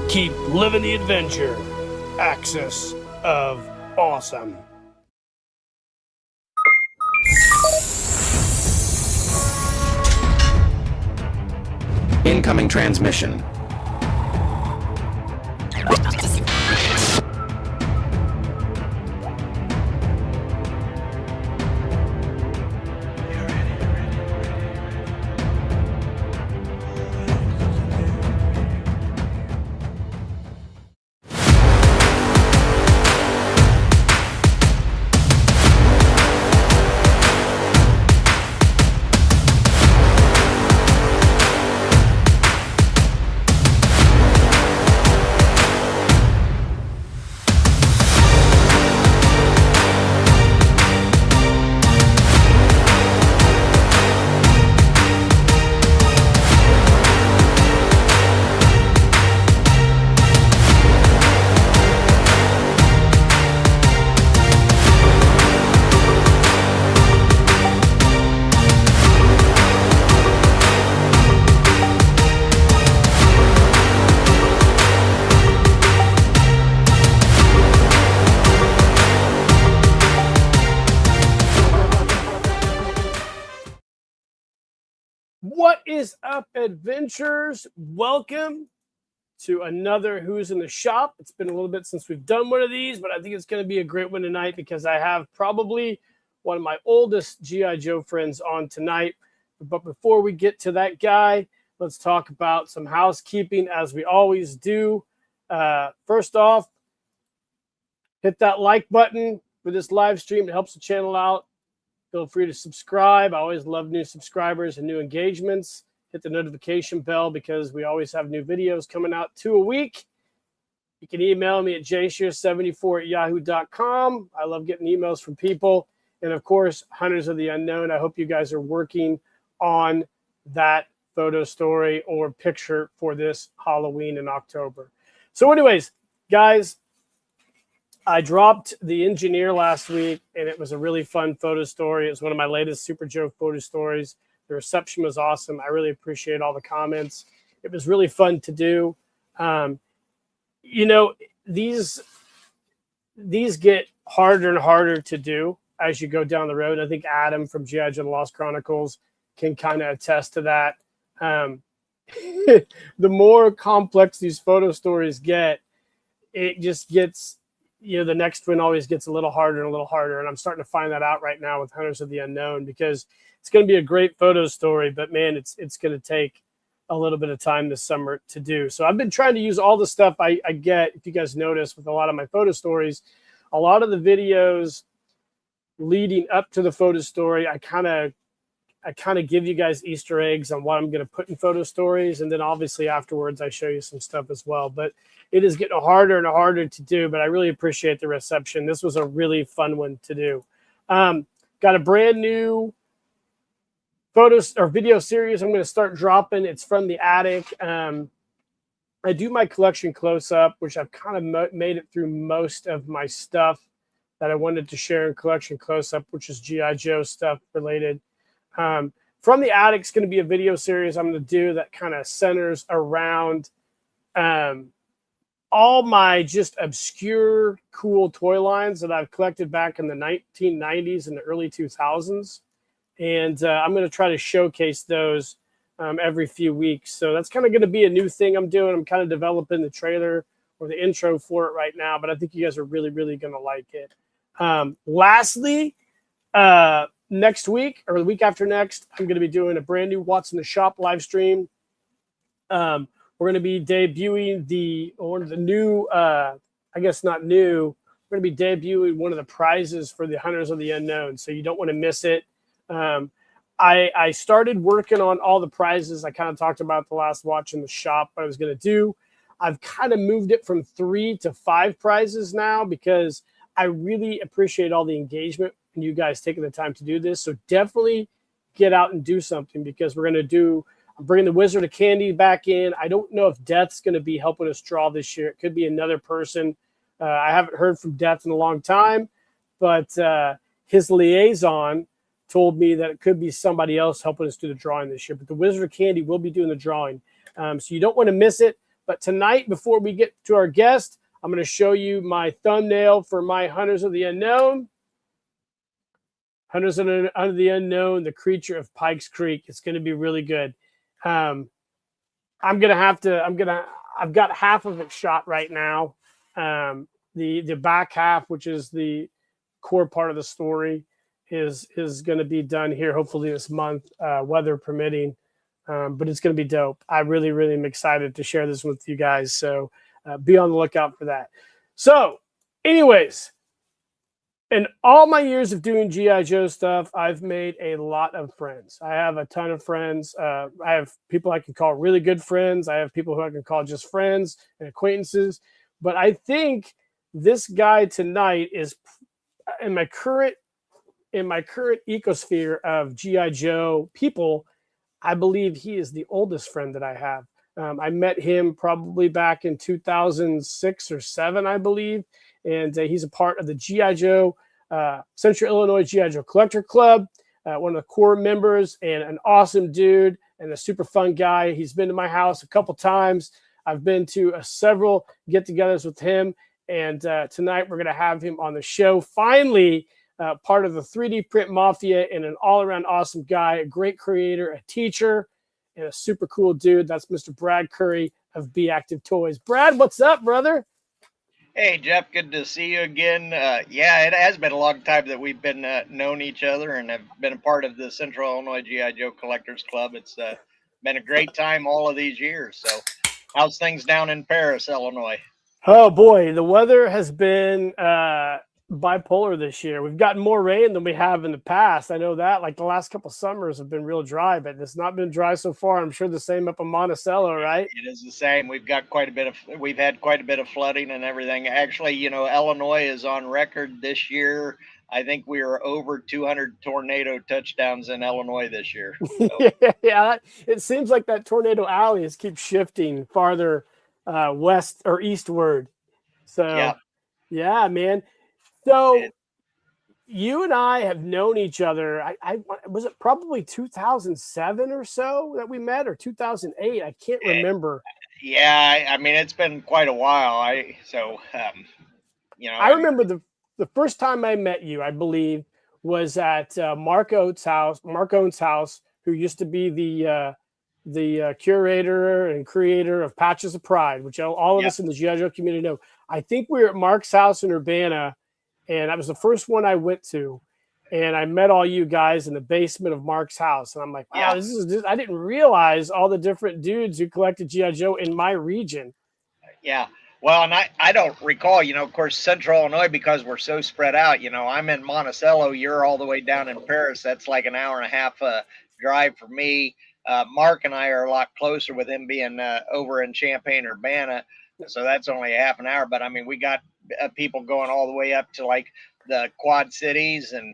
Keep living the adventure. Axis of Awesome. Incoming transmission. What is up, adventurers? Welcome to another Who's in the Shop. It's been a little bit since we've done one of these, but I think it's going to be a great one tonight because I have probably one of my oldest G.I. Joe friends on tonight. But before we get to that guy, let's talk about some housekeeping as we always do. First off, hit that like button for this live stream. It helps the channel out. Feel free to subscribe. I always love new subscribers and new engagements. Hit the notification bell because we always have new videos coming out 2 a week. You can email me at jshear74@yahoo.com. I love getting emails from people. And, of course, Hunters of the Unknown. I hope you guys are working on that photo story or picture for this Halloween in October. So, anyways, guys, I dropped The Engineer last week, and it was a really fun photo story. It's one of my latest Super Joe photo stories. The reception was awesome. I really appreciate all the comments. It was really fun to do. You know, these get harder and harder to do as you go down the road. I think Adam from G.I. Joe: The Lost Chronicles can kind of attest to that. The more complex these photo stories get, it just gets, you know, the next one always gets a little harder and a little harder. And I'm starting to find that out right now with Hunters of the Unknown because it's going to be a great photo story, but man, it's going to take a little bit of time this summer to do. So I've been trying to use all the stuff I get. If you guys notice with a lot of my photo stories, a lot of the videos leading up to the photo story, I kind of give you guys Easter eggs on what I'm going to put in photo stories. And then obviously afterwards, I show you some stuff as well. But it is getting harder and harder to do, but I really appreciate the reception. This was a really fun one to do. Got a brand new photos or video series I'm going to start dropping. It's from the attic. I do my collection close-up, which I've kind of made it through most of my stuff that I wanted to share in collection close-up, which is G.I. Joe stuff related. From the attic is going to be a video series I'm going to do that kind of centers around all my just obscure, cool toy lines that I've collected back in the 1990s and the early 2000s. And I'm going to try to showcase those every few weeks. So that's kind of going to be a new thing I'm doing. I'm kind of developing the trailer or the intro for it right now, but I think you guys are really, really going to like it. Lastly, next week or the week after next, I'm going to be doing a brand new What's in the Shop live stream. We're going to be debuting one of the new, I guess not new, we're going to be debuting one of the prizes for the Hunters of the Unknown. So you don't want to miss it. I started working on all the prizes. I kind of talked about the last Watch in the Shop, what I was going to do. I've kind of moved it from 3 to 5 prizes now because I really appreciate all the engagement and you guys taking the time to do this. So definitely get out and do something because we're going to I'm bringing the Wizard of Candy back in. I don't know if Death's going to be helping us draw this year. It could be another person. I haven't heard from Death in a long time, but his liaison told me that it could be somebody else helping us do the drawing this year. But the Wizard of Candy will be doing the drawing. So you don't want to miss it. But tonight, before we get to our guest, I'm going to show you my thumbnail for my Hunters of the Unknown. Hunters of the Unknown, the creature of Pikes Creek. It's going to be really good. I've got half of it shot right now. The back half, which is the core part of the story, is going to be done here hopefully this month, weather permitting. But it's going to be dope. I really, really am excited to share this with you guys. So be on the lookout for that. So, anyways, in all my years of doing G.I. Joe stuff, I've made a lot of friends. I have a ton of friends. I have people I can call really good friends. I have people who I can call just friends and acquaintances. But I think this guy tonight is in my current ecosphere of G.I. Joe people. I believe he is the oldest friend that I have. I met him probably back in 2006 or 7, I believe. And he's a part of the G.I. Joe, Central Illinois G.I. Joe Collector Club, one of the core members, and an awesome dude and a super fun guy. He's been to my house a couple times. I've been to several get-togethers with him. And tonight we're going to have him on the show. Finally, part of the 3D Print Mafia and an all-around awesome guy, a great creator, a teacher, and a super cool dude. That's Mr. Brad Curry of Be Active Toys. Brad, what's up, brother? Hey, Jeff, good to see you again. Yeah, it has been a long time that we've been known each other and have been a part of the Central Illinois G.I. Joe Collectors Club. It's been a great time all of these years. So, how's things down in Paris, Illinois? Oh, boy. The weather has been bipolar this year. We've gotten more rain than we have in the past. I know that. Like the last couple summers have been real dry, but it's not been dry so far. I'm sure the same up in Monticello, right? It is the same. We've had quite a bit of flooding and everything. Actually, Illinois is on record this year. I think we are over 200 tornado touchdowns in Illinois this year. So, Yeah, it seems like that tornado alley is keeps shifting farther west or eastward. yeah. So, yeah, man. So you and I have known each other. I was it probably 2007 or so that we met, or 2008. I can't remember. Yeah, I mean it's been quite a while. I I mean, remember the first time I met you, I believe, was at Mark Oates' house. Mark Oates' house, who used to be the curator and creator of Patches of Pride, which all of yeah, us in the GI Joe community know. I think we were at Mark's house in Urbana, and that was the first one I went to. And I met all you guys in the basement of Mark's house, and I'm like, wow, yeah, I didn't realize all the different dudes who collected GI Joe in my region. yeah. Well, and I don't recall, of course, Central Illinois because we're so spread out. I'm in Monticello. You're all the way down in Paris. That's like an hour and a half drive for me. Mark and I are a lot closer with him being over in Champaign, Urbana. So that's only a half an hour. But I mean, we got people going all the way up to like the Quad Cities and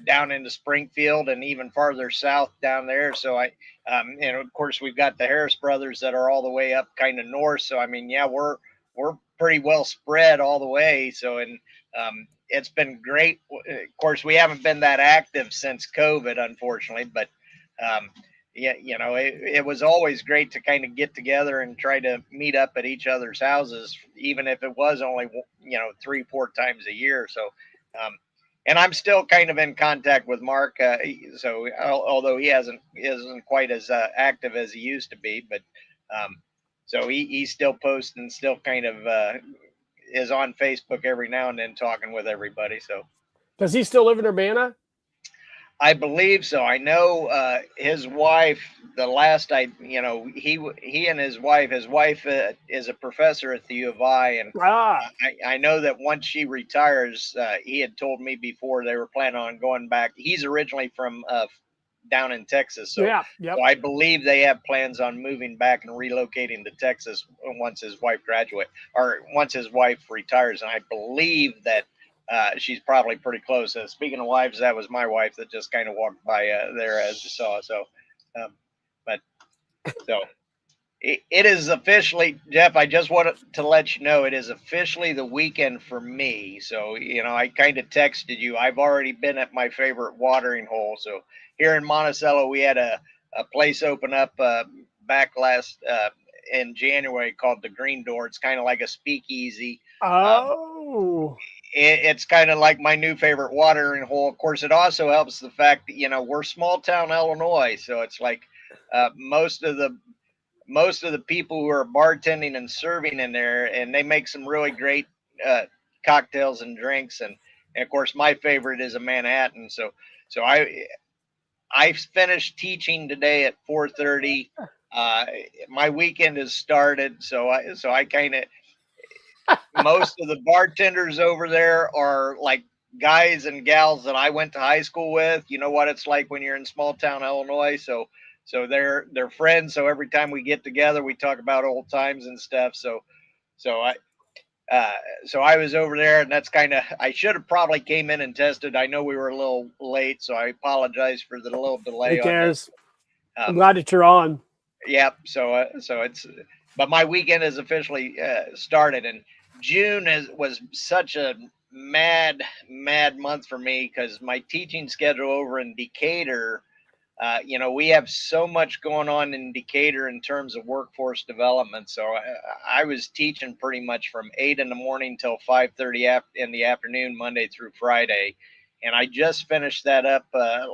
down into Springfield and even farther south down there. So and of course, we've got the Harris brothers that are all the way up kind of north. So I mean, yeah, we're pretty well spread all the way. So and it's been great. Of course, we haven't been that active since COVID, unfortunately, but um, yeah, it was always great to kind of get together and try to meet up at each other's houses, even if it was only 3-4 times a year. So, um, and I'm still kind of in contact with Mark. So although he isn't quite as active as he used to be, but so he's still posting, still kind of is on Facebook every now and then talking with everybody. So Does he still live in Urbana? I believe so. I know his wife. The last he and his wife. His wife is a professor at the U of I, and Ah, I know that once she retires, he had told me before they were planning on going back. He's originally from down in Texas, yeah, so yep. I believe they have plans on moving back and relocating to Texas once his wife graduates or once his wife retires. And I believe that she's probably pretty close. Speaking of wives, that was my wife that just kind of walked by there as you saw. So, um, but so it is officially, Jeff. I just wanted to let you know it is officially the weekend for me. So I kind of texted you. I've already been at my favorite watering hole. So here in Monticello, we had a place open up back last in January called the Green Door. It's kind of like a speakeasy. Um, Oh, it's kind of like my new favorite watering hole. Of course, it also helps the fact that we're small town Illinois, so it's like most of the people who are bartending and serving in there, and they make some really great uh, cocktails and drinks. And of course, my favorite is a Manhattan. So I finished teaching today at 4:30. Uh, my weekend has started, so I kind of most of the bartenders over there are like guys and gals that I went to high school with. You know what it's like when you're in small town Illinois. So they're friends. So every time we get together, we talk about old times and stuff. So I uh, so I was over there, and that's kind of I should have probably came in and tested. I know we were a little late, so I apologize for the little who delay on this. cares? I'm Um, glad that you're on. Yep. So it's, but my weekend has officially started, and was such a mad month for me because my teaching schedule over in Decatur. We have so much going on in Decatur in terms of workforce development. So I was teaching pretty much from 8 in the morning till 5:30 in the afternoon, Monday through Friday, and I just finished that up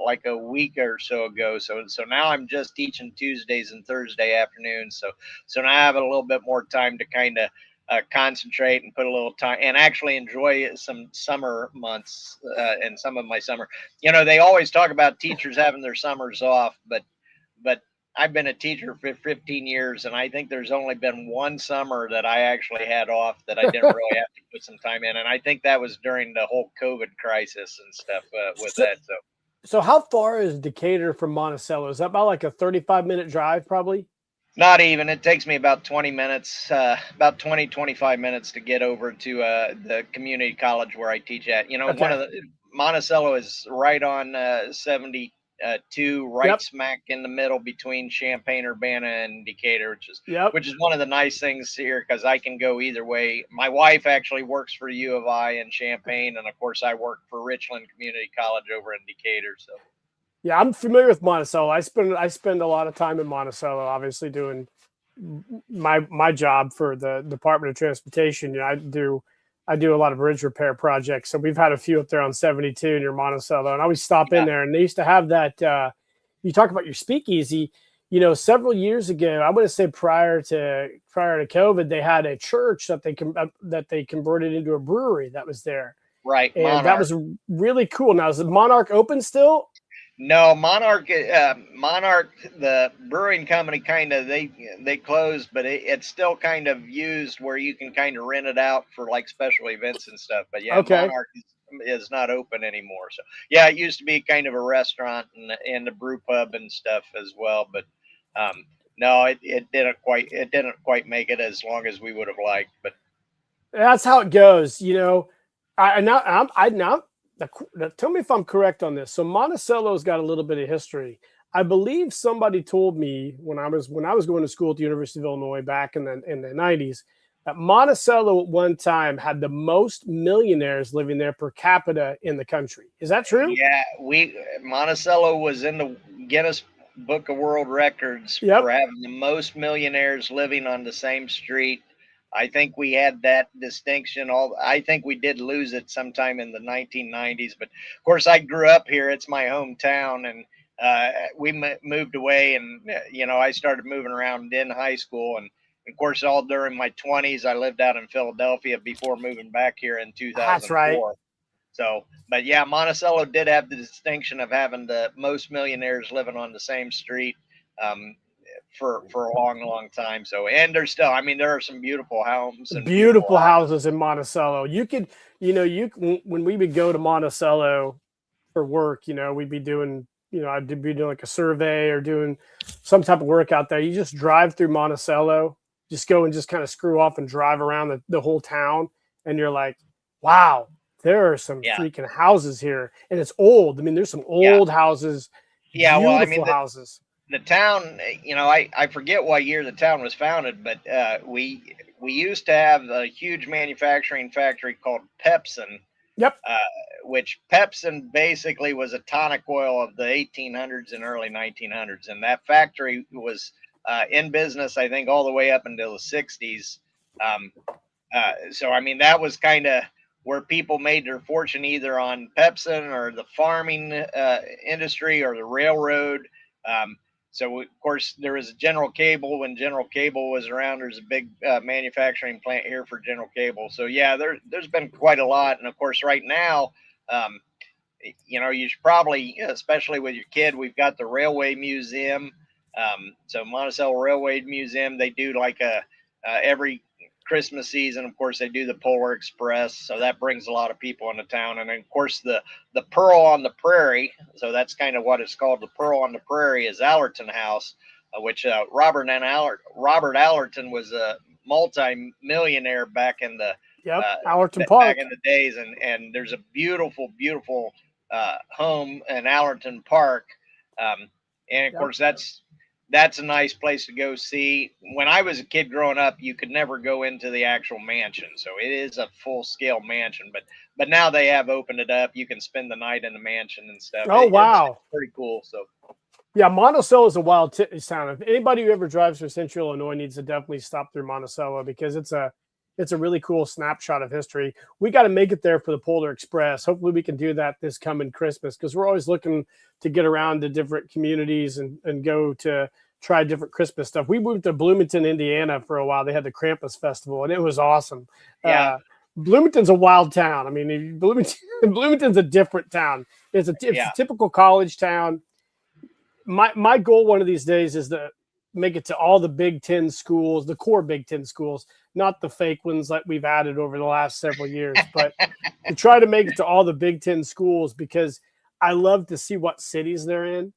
like a week or so ago. So now I'm just teaching Tuesdays and Thursday afternoons. So now I have a little bit more time to kind of concentrate and put a little time and actually enjoy some summer months and some of my summer. They always talk about teachers having their summers off, but I've been a teacher for 15 years, and I think there's only been one summer that I actually had off that I didn't really have to put some time in, and I think that was during the whole COVID crisis and stuff with So, that. So so how far is Decatur from Monticello? Is that about like a 35-minute drive, probably? not even. It takes me about 20 minutes, about 20, 25 minutes to get over to the community college where I teach at. One Okay. of the Monticello is right on 72, right Yep. smack in the middle between Champaign, Urbana, and Decatur, Yep. which is one of the nice things here because I can go either way. My wife actually works for U of I in Champaign, and of course I work for Richland Community College over in Decatur. So Yeah, I'm familiar with Monticello. I spend a lot of time in Monticello, obviously doing my job for the Department of Transportation. I do a lot of bridge repair projects. So we've had a few up there on 72 near Monticello, and I always stop in yeah, there. And they used to have that. You talk about your speakeasy. Several years ago, I want to say prior to COVID, they had a church that they converted into a brewery that was there, right, and that Monarch. was really cool. Now, is the Monarch open still? No, Monarch, the brewing company, kind of they closed, but it's still kind of used where you can kind of rent it out for like special events and stuff. But yeah, Okay. Monarch is not open anymore. So yeah, it used to be kind of a restaurant and a brew pub and stuff as well. But no, it didn't quite make it as long as we would have liked. But That's how it goes. Tell me if I'm correct on this. So Monticello's got a little bit of history. I believe somebody told me when I was going to school at the University of Illinois back in the 90s that Monticello at one time had the most millionaires living there per capita in the country. Is that true? yeah, we Monticello was in the Guinness Book of World Records Yep. for having the most millionaires living on the same street. I think we had that distinction. I think we did lose it sometime in the 1990s, but of course I grew up here. It's my hometown, and we moved away, and I started moving around in high school, and of course all during my 20s I lived out in Philadelphia before moving back here in That's right. 2004. So, but yeah, Monticello did have the distinction of having the most millionaires living on the same street um, for a long time. So, and there's still, I mean, there are some beautiful homes and beautiful Beautiful houses. houses in Monticello. You could, when we would go to Monticello for work, we'd be doing, I'd be doing like a survey or doing some type of work out there. You just drive through Monticello, just go and just kind of screw off and drive around the whole town. And you're like, wow, there are some Yeah, freaking houses here. And it's old. I mean, there's some yeah, old houses, yeah. Well, I mean, beautiful houses. the town, I forget what year the town was founded, but we used to have a huge manufacturing factory called Pepsin, Yep. uh, which Pepsin basically was a tonic oil of the 1800s and early 1900s, and that factory was in business, I think, all the way up until the 60s. Um, so, I mean, that was kind of where people made their fortune either on Pepsin or the farming industry or the railroad. Um, so, of course, there was General Cable when General Cable was around. There's a big manufacturing plant here for General Cable. So, yeah, there's been quite a lot. And, of course, right now, um, you should probably, especially with your kid, we've got the Railway Museum. So Monticello Railway Museum, they do like a every Christmas season. Of course, they do the Polar Express, so that brings a lot of people into town. And then, of course, the Pearl on the Prairie. So that's kind of what it's called. The Pearl on the Prairie is Allerton House, which Robert Allerton was a multi-millionaire back in the Yep, uh, Allerton back Park. in the days, and there's a beautiful home in Allerton Park, um, and of Yep. course that's a nice place to go see. When I was a kid growing up, you could never go into the actual mansion, so it is a full scale mansion. But now they have opened it up. You can spend the night in the mansion and stuff. Oh It's wow. pretty cool. So Yeah, Monticello is a wild town. If anybody who ever drives through Central Illinois needs to definitely stop through Monticello because it's a really cool snapshot of history. We got to make it there for the Polar Express. Hopefully, we can do that this coming Christmas because we're always looking to get around to different communities and go to try different Christmas stuff. We moved to Bloomington, Indiana for a while. They had the Krampus Festival, and it was awesome. yeah, Bloomington's a wild town. I mean, Bloomington's a different town. It's a yeah, typical college town. My goal one of these days is to make it to all the Big Ten schools, the core Big Ten schools, not the fake ones that we've added over the last several years, but to try to make it to all the Big Ten schools because I love to see what cities they're in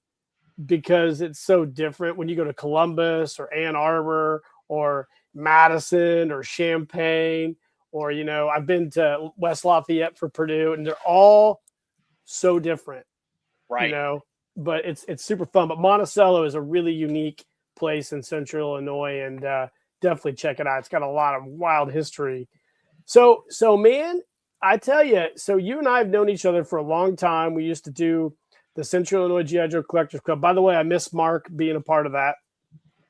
because it's so different when you go to Columbus or Ann Arbor or Madison or Champaign or I've been to West Lafayette for Purdue and they're all so different you right. know, but it's super fun. But Monticello is a really unique place in Central Illinois, and definitely check it out. It's got a lot of wild history. So man, I tell you, so you and I have known each other for a long time. We used to do the Central Illinois GI Joe Collectors Club. By the way, I miss Mark being a part of that.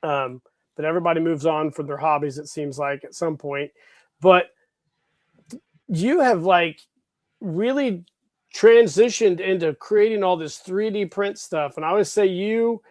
But everybody moves on from their hobbies. It seems like at some point, but you have like really transitioned into creating all this 3D print stuff. And I always say you,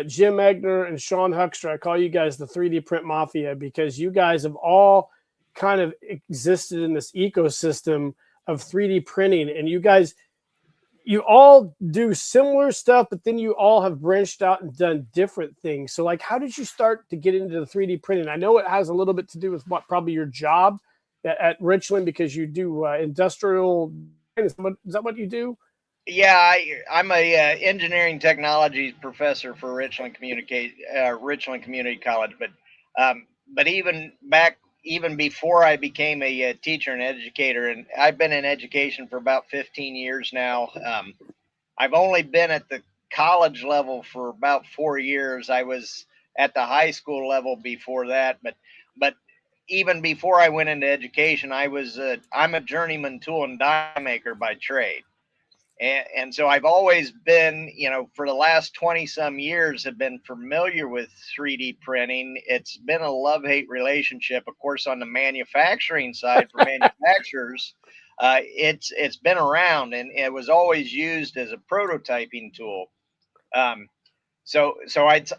Jim Egner, and Sean Huckster, I call you guys the 3D print mafia because you guys have all kind of existed in this ecosystem of 3D printing. And you all do similar stuff, but then you all have branched out and done different things. So, like, how did you start to get into the 3D printing? I know it has a little bit to do with what probably your job at Richland because you do industrial. Is that what you do? Yeah, I'm a engineering technology professor for Richland Community College. But even before I became a teacher and educator, and I've been in education for about 15 years now. I've only been at the college level for about 4 years. I was at the high school level before that, but even before I went into education, I'm a journeyman tool and die maker by trade. And so I've always been, for the last 20 some years, have been familiar with 3D printing. It's been a love hate relationship, of course, on the manufacturing side for manufacturers. It's been around and it was always used as a prototyping tool. Um,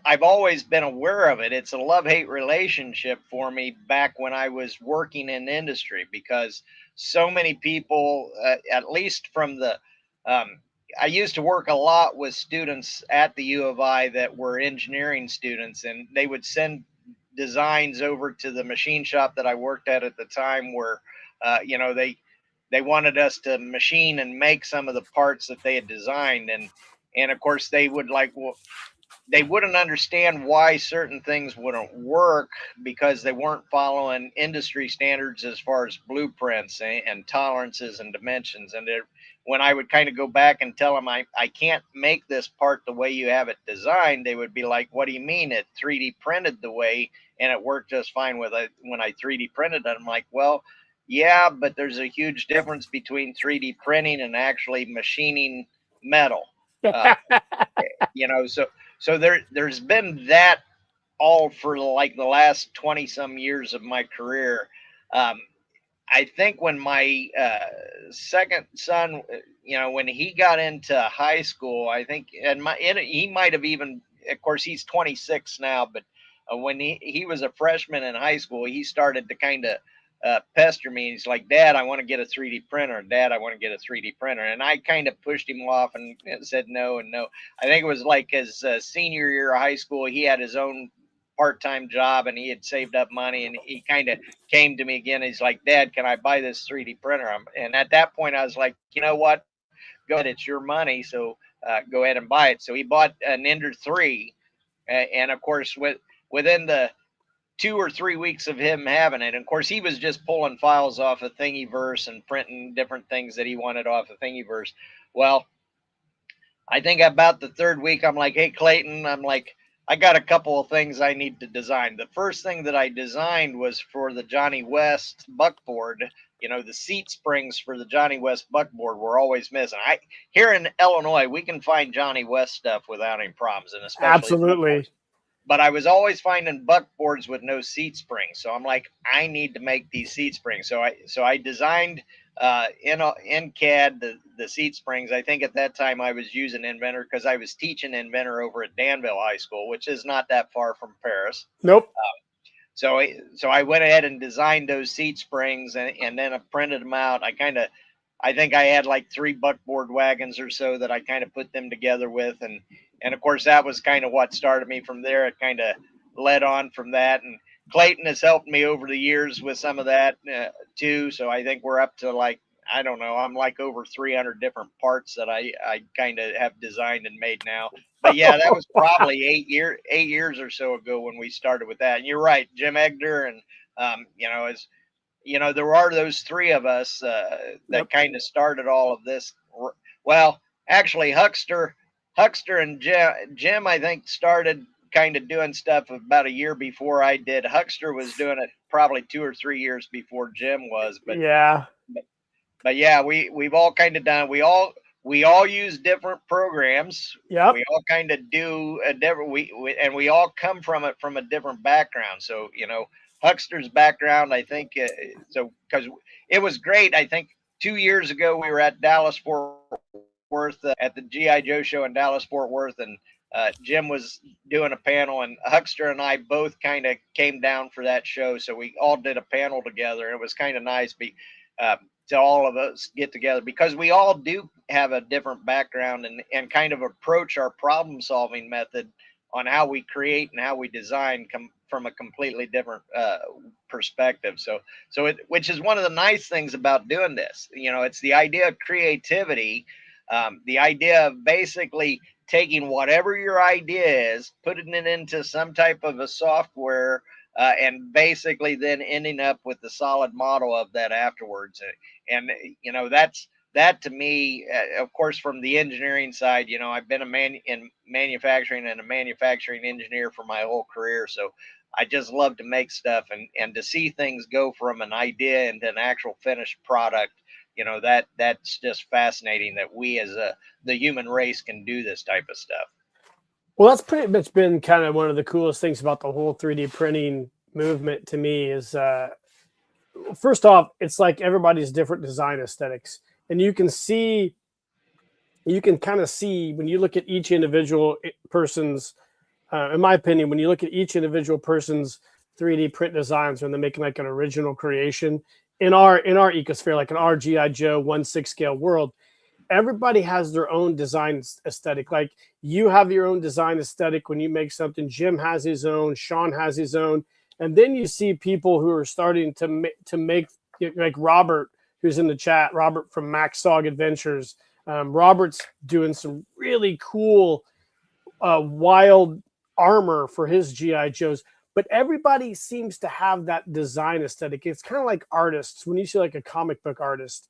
I've always been aware of it. It's a love hate relationship for me back when I was working in industry because so many people, at least from um, I used to work a lot with students at the U of I that were engineering students, and they would send designs over to the machine shop that I worked at the time, where they wanted us to machine and make some of the parts that they had designed, and of course they would like, well, they wouldn't understand why certain things wouldn't work because they weren't following industry standards as far as blueprints and tolerances and dimensions. And when I would kind of go back and tell them I can't make this part the way you have it designed, they would be like, what do you mean it 3D printed the way and it worked just fine with it when I 3D printed it? I'm like, well, yeah, but there's a huge difference between 3D printing and actually machining metal. Uh, so there's been that all for like the last 20 some years of my career. Um, I think when my second son, when he got into high school, I think, he might have even, of course, he's 26 now, but when he was a freshman in high school, he started to kind of pester me. He's like, Dad, I want to get a 3D printer. Dad, I want to get a 3D printer. And I kind of pushed him off and said no and no. I think it was like his senior year of high school, he had his own part-time job and he had saved up money, and he kind of came to me again. He's like, Dad, can I buy this 3D printer? And at that point, I was like, you know what? Go ahead. It's your money. So go ahead and buy it. So he bought an Ender 3. And of course, within the 2 or 3 weeks of him having it, and of course, he was just pulling files off of Thingiverse and printing different things that he wanted off of Thingiverse. Well, I think about the third week, I'm like, hey, Clayton, I'm like, I got a couple of things I need to design. The first thing that I designed was for the Johnny West buckboard. The seat springs for the Johnny West buckboard were always missing. Here in Illinois, we can find Johnny West stuff without any problems, and especially Absolutely. buckboards. But I was always finding buckboards with no seat springs. So I'm like, I need to make these seat springs. So I designed in CAD the seat springs. I think at that time I was using Inventor because I was teaching Inventor over at Danville High School, which is not that far from Paris. Nope. So I went ahead and designed those seat springs, and then I printed them out. I think I had like 3 buckboard wagons or so that I kind of put them together with, and of course that was kind of what started me from there. It kind of led on from that, and Clayton has helped me over the years with some of that too. So I think we're up to like, I don't know, I'm like over 300 different parts that I kind of have designed and made now. But yeah, that was probably 8 years or so ago when we started with that. And you're right, Jim Egder, and as there are those 3 of us that Yep. kind of started all of this. Well, actually, Huckster and Jim, I think, started kind of doing stuff about a year before I did. Huckster was doing it probably 2 or 3 years before Jim was, Yeah. but yeah, we've all kind of done. We all use different programs. Yep. We all kind of do a different. And we all come from it from a different background. So Huckster's background, I think, so because it was great. I think 2 years ago we were at Dallas Fort Worth at the GI Joe show in Dallas Fort Worth, and Jim was doing a panel, and Huckster and I both kind of came down for that show. So we all did a panel together. It was kind of nice uh, to all of us get together because we all do have a different background and kind of approach our problem solving method on how we create and how we design from a completely different perspective. Which is one of the nice things about doing this. It's the idea of creativity, the idea of basically taking whatever your idea is, putting it into some type of a software, and basically then ending up with the solid model of that afterwards. And that to me, of course, from the engineering side, I've been in manufacturing and a manufacturing engineer for my whole career. So I just love to make stuff, and to see things go from an idea into an actual finished product. That's just fascinating that we as the human race can do this type of stuff. Well, that's pretty much been kind of one of the coolest things about the whole 3D printing movement to me is first off, it's like everybody's different design aesthetics. And you can kind of see when you look at each individual person's, in my opinion, when you look at each individual person's 3D print designs when they're making like an original creation in our ecosphere, like in our GI Joe 1/6 scale world, everybody has their own design aesthetic. Like you have your own design aesthetic when you make something. Jim has his own. Sean has his own. And then you see people who are starting to make like Robert, who's in the chat. Robert from Max Sog Adventures. Robert's doing some really cool, wild armor for his GI Joes. But everybody seems to have that design aesthetic. It's kind of like artists. When you see like a comic book artist,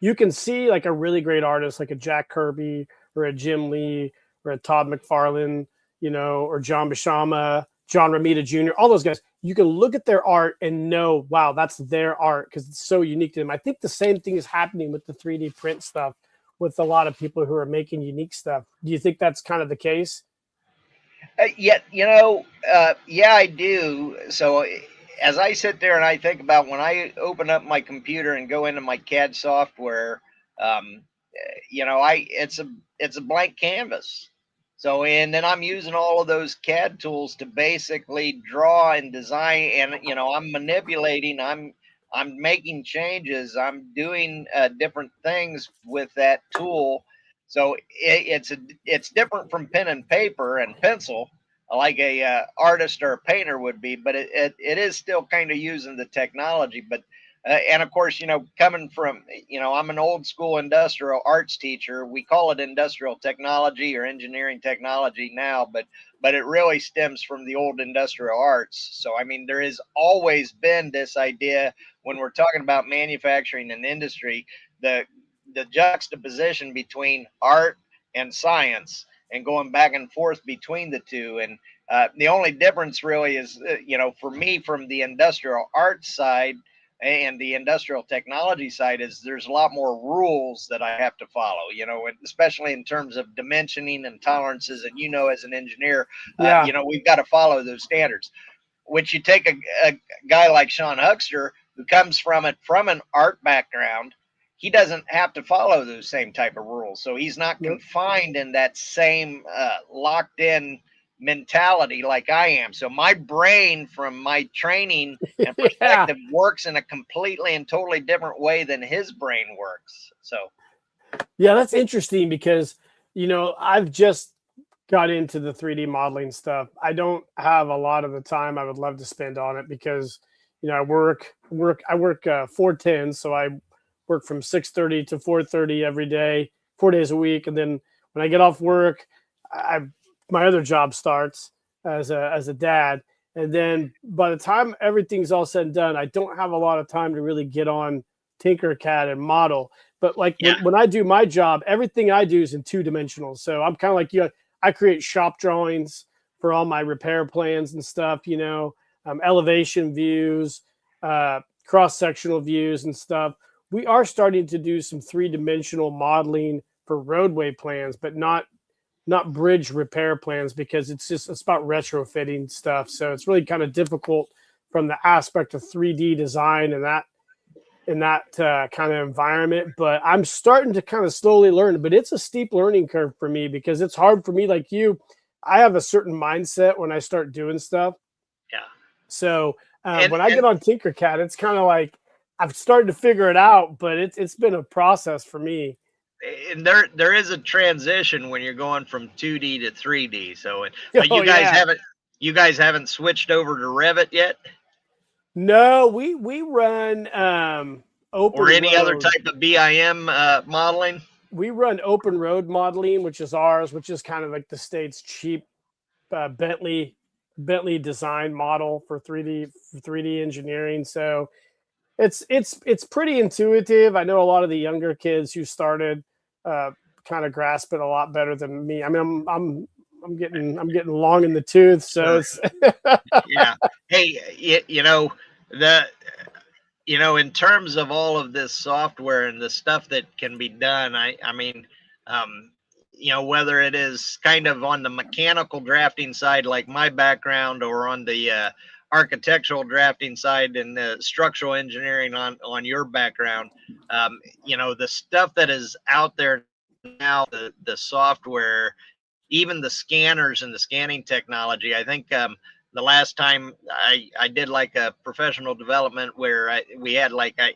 you can see like a really great artist like a Jack Kirby or a Jim Lee or a Todd McFarlane, or John Buscema, John Romita Jr., all those guys. You can look at their art and know, wow, that's their art because it's so unique to them. I think the same thing is happening with the 3D print stuff with a lot of people who are making unique stuff. Do you think that's kind of the case? Yeah, yeah, I do. So as I sit there and I think about when I open up my computer and go into my CAD software, um, I it's a blank canvas. So and then I'm using all of those CAD tools to basically draw and design, and I'm manipulating, I'm making changes, I'm doing different things with that tool. So it's different from pen and paper and pencil, like a artist or a painter would be, but it is still kind of using the technology. But and of course, coming from, I'm an old school industrial arts teacher. We call it industrial technology or engineering technology now, but it really stems from the old industrial arts. So I mean, there has always been this idea when we're talking about manufacturing and industry, the the juxtaposition between art and science, and going back and forth between the two. And the only difference really is, for me, from the industrial arts side and the industrial technology side, is there's a lot more rules that I have to follow, especially in terms of dimensioning and tolerances. And, as an engineer, Yeah. we've got to follow those standards. Which you take a guy like Sean Huckster, who comes from an art background, he doesn't have to follow those same type of rules. So he's not Nope. confined in that same locked in mentality like I am. So my brain, from my training and Yeah. perspective, works in a completely and totally different way than his brain works. So Yeah, that's interesting because, I've just got into the 3D modeling stuff. I don't have a lot of the time I would love to spend on it because, I work 410, so I work from 6:30 to 4:30 every day, 4 days a week, and then when I get off work, I my other job starts as a dad, and then by the time everything's all said and done, I don't have a lot of time to really get on Tinkercad and model. But like yeah, when I do my job, everything I do is in 2 dimensional. So I'm kind of like you. I create shop drawings for all my repair plans and stuff, elevation views, cross sectional views and stuff. We are starting to do some 3 dimensional modeling for roadway plans, but not bridge repair plans because it's about retrofitting stuff. So it's really kind of difficult from the aspect of 3D design and that in that kind of environment. But I'm starting to kind of slowly learn. But it's a steep learning curve for me because it's hard for me. Like you, I have a certain mindset when I start doing stuff. yeah. So And when I and get on Tinkercad, it's kind of like I've started to figure it out, but it's been a process for me. and there is a transition when you're going from 2D to 3D. So, but Oh yeah. you guys haven't switched over to Revit yet, No, we run or open any other road. type of BIM modeling. We run open road modeling, which is ours, which is kind of like the state's cheap Bentley design model for 3D engineering. So it's pretty intuitive. I know a lot of the younger kids who started uh, kind of grasp it a lot better than me. I mean, I'm getting long in the tooth, so Sure. it's Yeah. Hey, the in terms of all of this software and the stuff that can be done, I mean, um, whether it is kind of on the mechanical drafting side, like my background, or on the architectural drafting side and the structural engineering on your background, the stuff that is out there now, the software, even the scanners and the scanning technology. I think the last time I did like a professional development where we had like I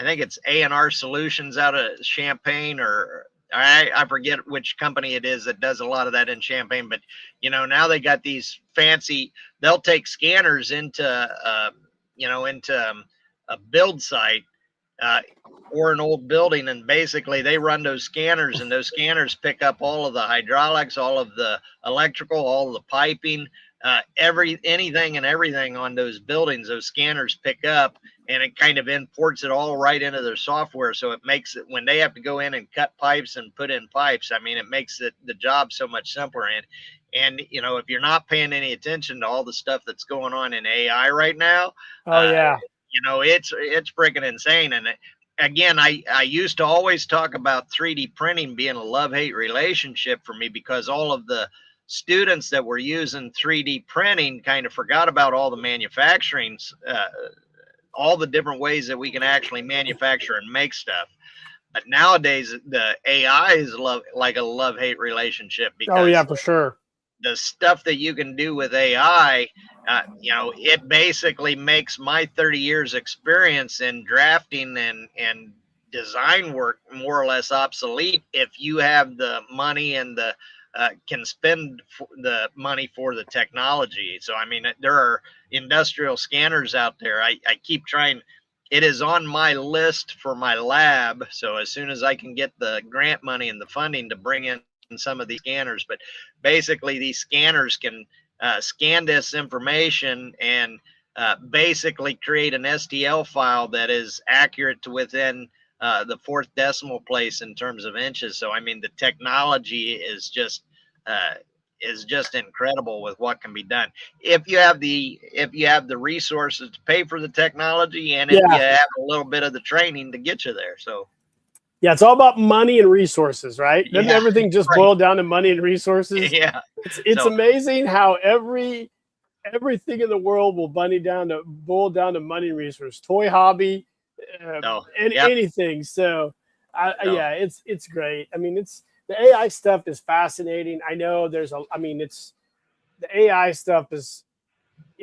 think it's A&R Solutions out of Champaign, or I forget which company it is that does a lot of that in Champaign. But now they got these fancy. They'll take scanners into a build site, uh, or an old building, and basically they run those scanners, and those scanners pick up all of the hydraulics, all of the electrical, all of the piping, anything and everything on those buildings. Those scanners pick up, and it kind of imports it all right into their software. So it makes it, when they have to go in and cut pipes and put in pipes, I mean, it makes the job so much simpler. And if you're not paying any attention to all the stuff that's going on in AI right now, oh uh, yeah. it's freaking insane. And again, I used to always talk about 3D printing being a love hate relationship for me, because all of the students that were using 3D printing kind of forgot about all the manufacturing, all the different ways that we can actually manufacture and make stuff. But nowadays, the AI is like a love-hate relationship, Oh yeah, because for sure. the stuff that you can do with AI, it basically makes my 30 years experience in drafting and design work more or less obsolete if you have the money and the can spend the money for the technology. So, I mean, there are industrial scanners out there. I keep trying. It is on my list for my lab. So as soon as I can get the grant money and the funding to bring in some of these scanners, but basically these scanners can scan this information and basically create an STL file that is accurate to within the fourth decimal place in terms of inches. So I mean, the technology uh, is just incredible with what can be done if you have the resources to pay for the technology, and if you Yeah. have a little bit of the training to get you there. So Yeah, it's all about money and resources, right? Doesn't yeah, everything just right. boil down to money and resources? Yeah. It's So amazing how everything in the world will boil down to money and resources. Toy hobby, no, and yep. anything. So, So yeah, it's great. I mean, it's the AI stuff is fascinating. I know it's the AI stuff is.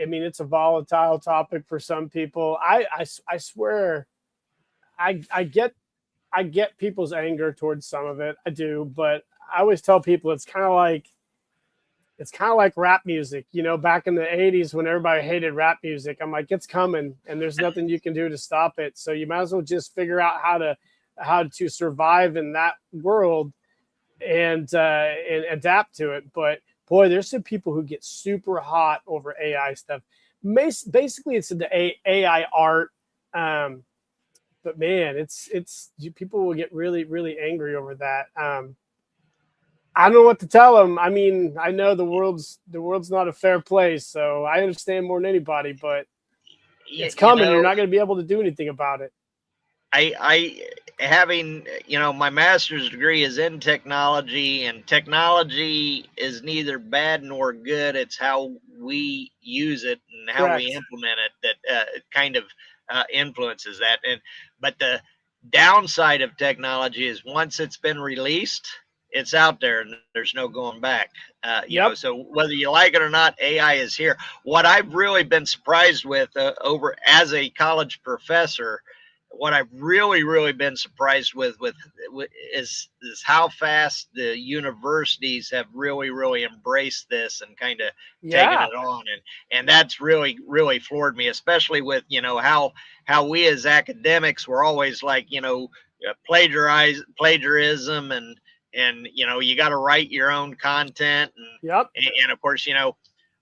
I mean, it's a volatile topic for some people. I swear, I get people's anger towards some of it. I do, but I always tell people it's kind of like rap music. You know, back in the 80s when everybody hated rap music, I'm like, it's coming and there's nothing you can do to stop it. So you might as well just figure out how to survive in that world and adapt to it. But boy, there's some people who get super hot over AI stuff. Basically, it's the AI art. Um, but man, it's people will get really angry over that. I don't know what to tell them. I mean, I know the world's not a fair place, so I understand more than anybody. But you, it's you coming. You're know, not going to be able to do anything about it. I having, my master's degree is in technology, and technology is neither bad nor good. It's how we use it and how we Correct. implement it that kind of influences that. But the downside of technology is once it's been released, it's out there and there's no going back. Yep. So whether you like it or not, AI is here. What I've really been surprised with over as a college professor, what I've really been surprised with is how fast the universities have really embraced this and kind of taken Yeah. it on, and that's really floored me, especially with how we as academics were always like plagiarism, and you got to write your own content, Yep. and of course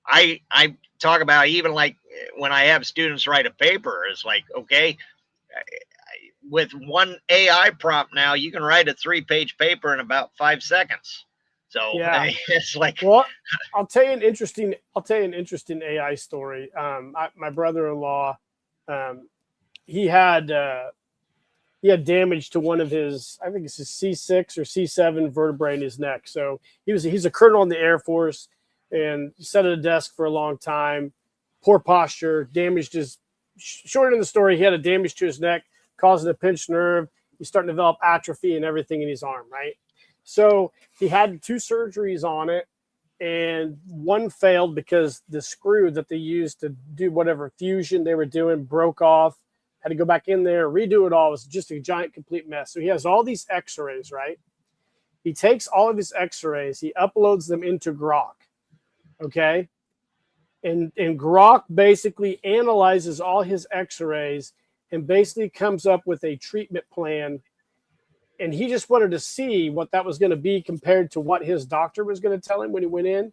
I talk about, even like when I have students write a paper, it's like, okay, with one AI prompt now, you can write a 3-page paper in about 5 seconds. So Yeah. it's like, Well, I'll tell you an interesting AI story. My brother-in-law, um, he had uh, he had damage to one of his, I think it's his C6 or C7 vertebrae in his neck. So he's a colonel in the Air Force and sat at a desk for a long time, poor posture, damaged his. Short in the story, he had a damage to his neck, causing a pinched nerve. He's starting to develop atrophy and everything in his arm, right? So he had 2 surgeries on it, and one failed because the screw that they used to do whatever fusion they were doing broke off. Had to go back in there, redo it all. It was just a giant, complete mess. So he has all these X-rays, right? He takes all of his X-rays, he uploads them into Grok, okay? And Grok basically analyzes all his X-rays and basically comes up with a treatment plan. And he just wanted to see what that was going to be compared to what his doctor was going to tell him when he went in.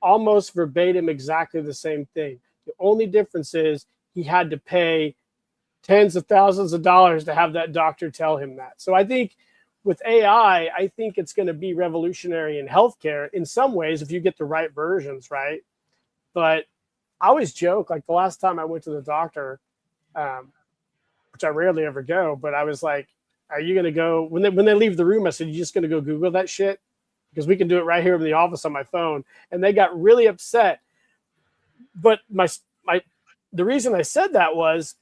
Almost verbatim, exactly the same thing. The only difference is he had to pay tens of thousands of dollars to have that doctor tell him that. So I think with AI, I think it's going to be revolutionary in healthcare in some ways if you get the right versions, right? But I always joke, like the last time I went to the doctor, um, which I rarely ever go, but I was like, "Are you going to go when they leave the room?" I said, "You just going to go Google that shit?" because we can do it right here in the office on my phone. And they got really upset. But the reason I said that was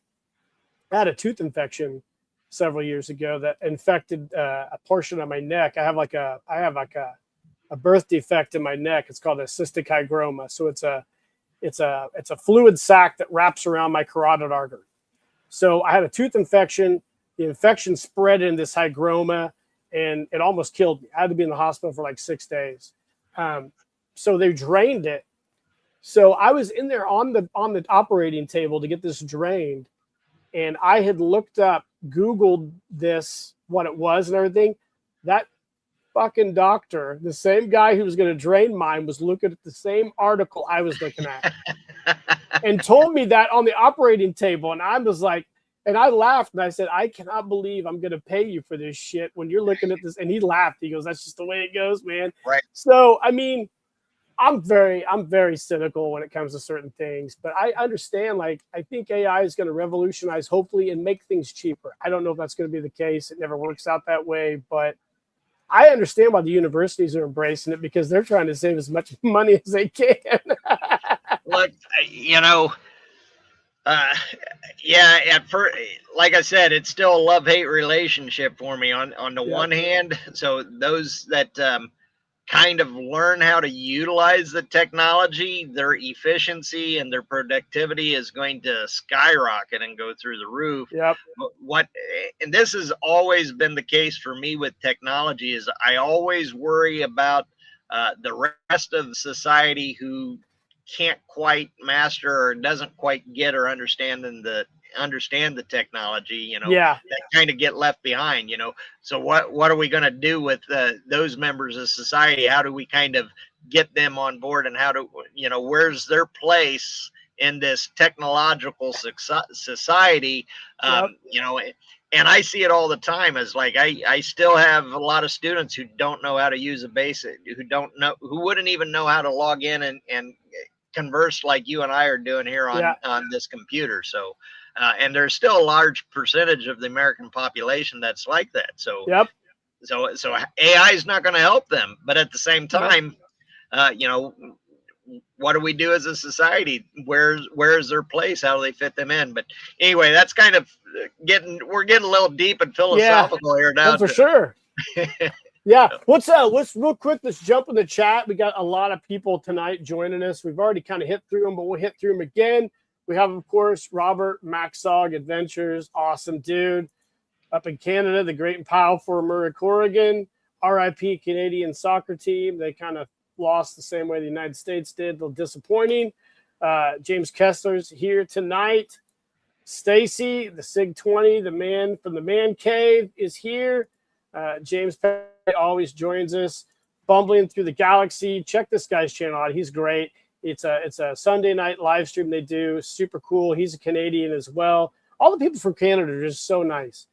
I had a tooth infection several years ago that infected a portion of my neck. I have like a birth defect in my neck. It's called a cystic hygroma. So it's a fluid sac that wraps around my carotid artery. So I had a tooth infection. The infection spread in this hygroma, and it almost killed me. I had to be in the hospital for like 6 days. So they drained it. So I was in there on the operating table to get this drained, and I had looked up, Googled this, what it was and everything. That fucking doctor, the same guy who was going to drain mine, was looking at the same article I was looking at and told me that on the operating table. And I was like, and I laughed and I said, I cannot believe I'm going to pay you for this shit when you're looking at this. And he laughed. He goes, that's just the way it goes, man. Right. So, I mean, I'm very cynical when it comes to certain things, but I understand, like, I think AI is going to revolutionize, hopefully, and make things cheaper. I don't know if that's going to be the case. It never works out that way, but I understand why the universities are embracing it, because they're trying to save as much money as they can. Look, yeah, at first, like I said, it's still a love-hate relationship for me. On the one hand, so those that kind of learn how to utilize the technology, their efficiency and their productivity is going to skyrocket and go through the roof. Yep. And this has always been the case for me with technology, is I always worry about the rest of society who can't quite master or doesn't quite get or understand the technology, that kind of get left behind, So what are we going to do with those members of society? How do we kind of get them on board, and how do, where's their place in this technological society? And I see it all the time as like, I still have a lot of students who don't know how to use a basic, who wouldn't even know how to log in and converse like you and I are doing here on this computer. So, and there's still a large percentage of the American population that's like that. So, so AI is not going to help them, but at the same time, what do we do as a society? Where's their place? How do they fit them in? But anyway, that's kind of we're getting a little deep and philosophical here now. For sure. Yeah. Let's real quick, let's jump in the chat. We got a lot of people tonight joining us. We've already kind of hit through them, but we'll hit through them again. We have, of course, Robert Maxog Adventures. Awesome dude. Up in Canada, the great and powerful Murray Corrigan. RIP Canadian soccer team. They kind of lost the same way the United States did. A little disappointing. James Kessler's here tonight. Stacy, the SIG 20, the man from the man cave, is here. James Perry always joins us. Bumbling through the galaxy. Check this guy's channel out. He's great. It's a Sunday night live stream they do. Super cool. He's a Canadian as well. All the people from Canada are just so nice.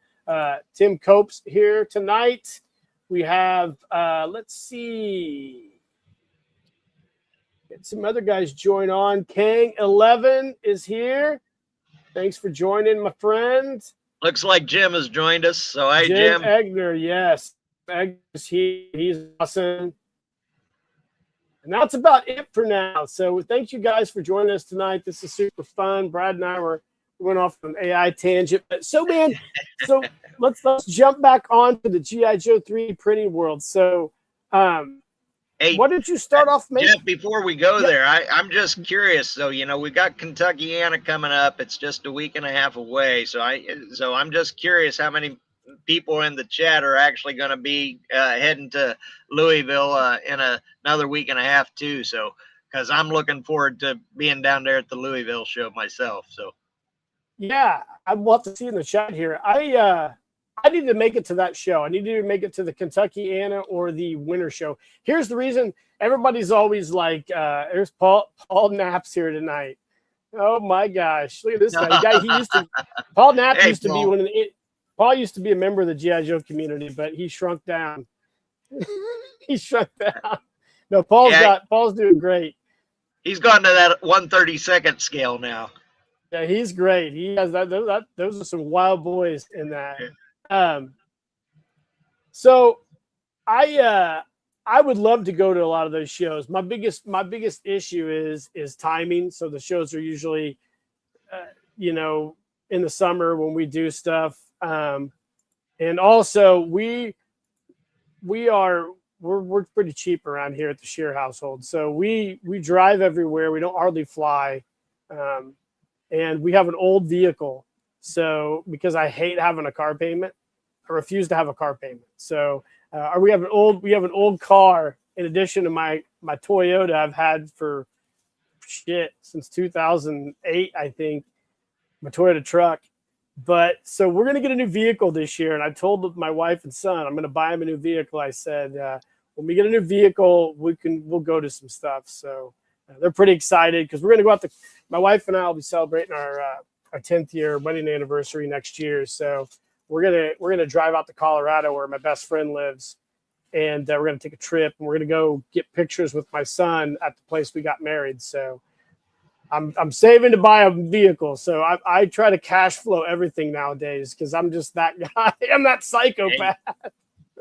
Tim Cope's here tonight. We have, let's see. Get some other guys join on. Kang11 is here. Thanks for joining, my friend. Looks like Jim has joined us. So, hi, Jim Egner, yes. Egner's here. He's awesome. And that's about it for now. So thank you guys for joining us tonight. This is super fun. Brad and I went off an AI tangent. But so, man, let's jump back on to the G.I. Joe 3 printing world. So hey, what did you start off making? Jeff, before we go there, I'm just curious. So, we got Kentuckiana coming up. It's just a week and a half away. So I'm just curious how many people in the chat are actually going to be heading to Louisville in another week and a half too. So, because I'm looking forward to being down there at the Louisville show myself. So, yeah, I will have to see in the chat here. I need to make it to that show. I need to make it to the Kentuckiana or the winter show. Here's the reason. Everybody's always like, there's Paul Knapp's here tonight. Oh my gosh. Look at this guy. Paul Knapp used to be Paul used to be a member of the G.I. Joe community, but he shrunk down. He shrunk down. No, Paul's doing great. He's gone to that 1/32 scale now. Yeah, he's great. He has that. Those are some wild boys in that. So I I would love to go to a lot of those shows. My biggest issue is timing. So the shows are usually, uh, you know, in the summer when we do stuff, and also we are we're pretty cheap around here at the Shear household. So we drive everywhere. We don't hardly fly, um, and we have an old vehicle. So because I hate having a car payment, I refuse to have a car payment. So we have an old car in addition to my Toyota I've had for shit since 2008, I think, my Toyota truck. But so we're gonna get a new vehicle this year, and I told my wife and son I'm gonna buy them a new vehicle. I said when we get a new vehicle, we'll go to some stuff. So they're pretty excited because we're gonna go out to. My wife and I will be celebrating our 10th year wedding anniversary next year. So we're gonna drive out to Colorado where my best friend lives, and we're gonna take a trip, and we're gonna go get pictures with my son at the place we got married. So I'm saving to buy a vehicle. So I try to cash flow everything nowadays because I'm just that guy. I'm that Hey, psychopath.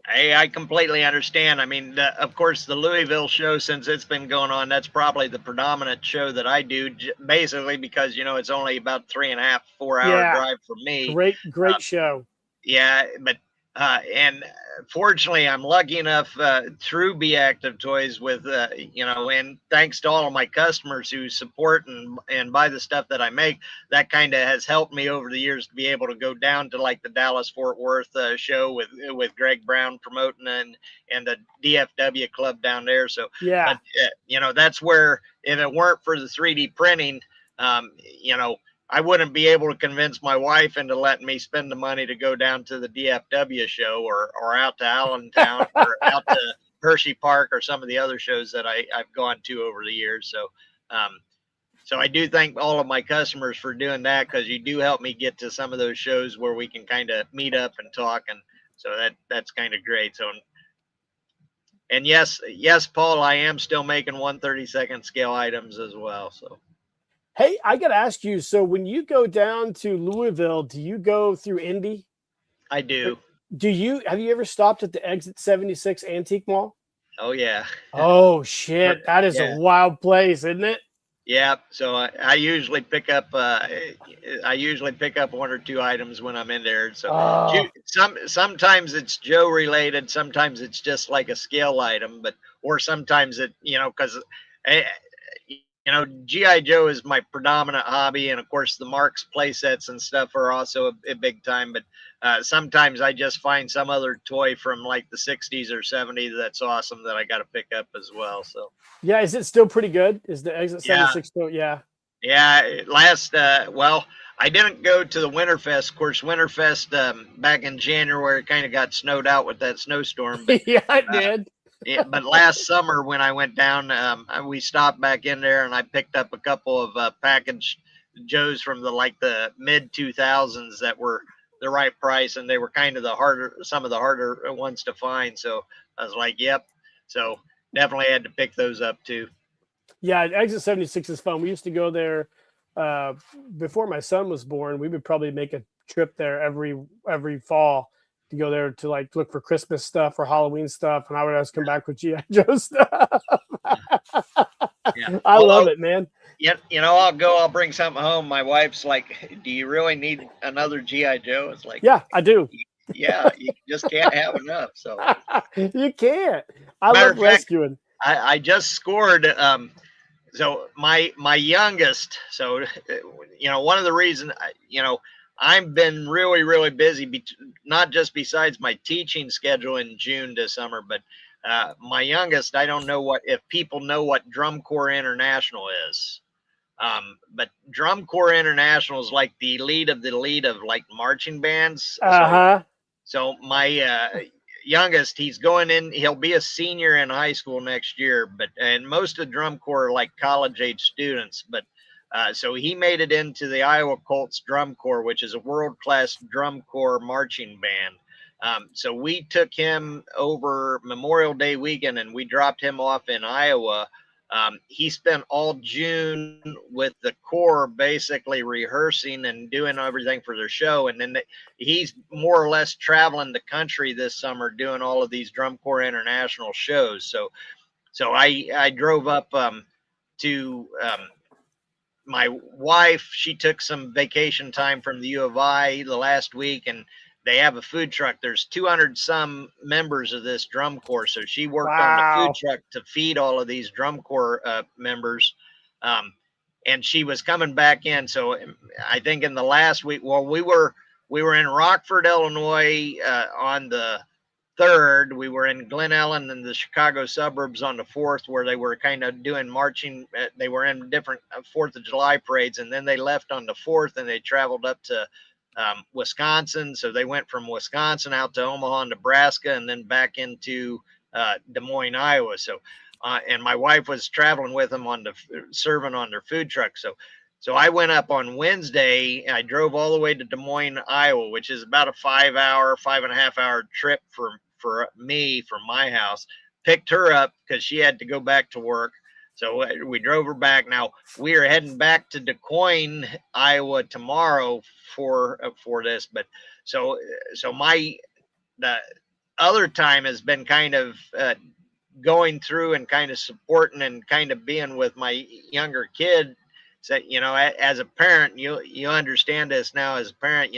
hey, I completely understand. I mean, of course, the Louisville show, since it's been going on, that's probably the predominant show that I do, basically because, it's only about 3.5, 4 hour Yeah, drive for me. great show. Yeah, but and fortunately, I'm lucky enough through Be Active Toys with and thanks to all of my customers who support and buy the stuff that I make, that kind of has helped me over the years to be able to go down to like the Dallas Fort Worth show with Greg Brown promoting and the DFW club down there. So, but Yeah. that's where if it weren't for the 3D printing, um, you know I wouldn't be able to convince my wife into letting me spend the money to go down to the DFW show or out to Allentown or out to Hershey Park or some of the other shows that I've gone to over the years. Um, so I do thank all of my customers for doing that because you do help me get to some of those shows where we can kind of meet up and talk. And so that's kind of great. So, and yes, Paul, I am still making 1/32 scale items as well. So Hey, I got to ask you. So when you go down to Louisville, do you go through Indy? I Or do. do you have you ever stopped at the Exit 76 Antique Mall? Oh yeah. Oh shit, that is a Yeah. wild place, isn't it? Yeah, so I usually pick up one or two items when I'm in there. So Oh, sometimes it's Joe related, sometimes it's just like a scale item, but or sometimes because GI Joe is my predominant hobby, and of course the Marks play sets and stuff are also a big time. But sometimes I just find some other toy from like the '60s or '70s that's awesome that I got to pick up as well. So yeah. Is it still pretty good? Is the Exit yeah. 76 still? Yeah. Yeah, well, I didn't go to the Winterfest. Of course, Winterfest back in January kind of got snowed out with that snowstorm. But Yeah, it uh, did. but last summer when I went down, we stopped back in there and I picked up a couple of packaged Joes from the mid 2000s that were the right price, and they were kind of some of the harder ones to find. So I was like, yep. So definitely had to pick those up too. Yeah, Exit 76 is fun. We used to go there uh, before my son was born. We would probably make a trip there every fall to go there to like look for Christmas stuff or Halloween stuff, and I would always come back with GI Joe stuff. Yeah. I love it, man. Yeah, I'll bring something home. My wife's like, "Do you really need another GI Joe?" It's like, Yeah, I do. yeah, you just can't have enough. So, You can't. I matter love of fact, rescuing. I just scored. So my youngest. So, one of the reasons, I've been really really busy. Not just besides my teaching schedule in June to summer, but my youngest. I don't know if people know what Drum Corps International is. But Drum Corps International is like the elite of like marching bands. Uh huh. So my youngest, he's going in. He'll be a senior in high school next year. And most of Drum Corps are like college age students. But so he made it into the Iowa Colts Drum Corps, which is a world class drum corps marching band. So we took him over Memorial Day weekend and we dropped him off in Iowa He spent all June with the Corps basically rehearsing and doing everything for their show. And then he's more or less traveling the country this summer doing all of these Drum Corps international shows. So I drove up to my wife. She took some vacation time from the U of I the last week, and they have a food truck. There's 200 some members of this drum corps, so she worked on the food Wow. truck to feed all of these drum corps members. Um, and she was coming back in. So I think in the last week, well, we were in Rockford, Illinois, on the 3rd. We were in Glen Ellen and the Chicago suburbs on the 4th, where they were kind of doing marching. They were in different 4th of July parades, and then they left on the 4th and they traveled up to Wisconsin. So they went from Wisconsin out to Omaha, Nebraska, and then back into Des Moines, Iowa. So, and my wife was traveling with them on the serving on their food truck. So I went up on Wednesday. I drove all the way to Des Moines, Iowa, which is about a 5.5 hour trip for me from my house. Picked her up because she had to go back to work. So we drove her back. Now we are heading back to DeQuoin, Iowa tomorrow for this. But so the other time has been kind of going through and kind of supporting and kind of being with my younger kid. So, as a parent, you understand this now. As a parent,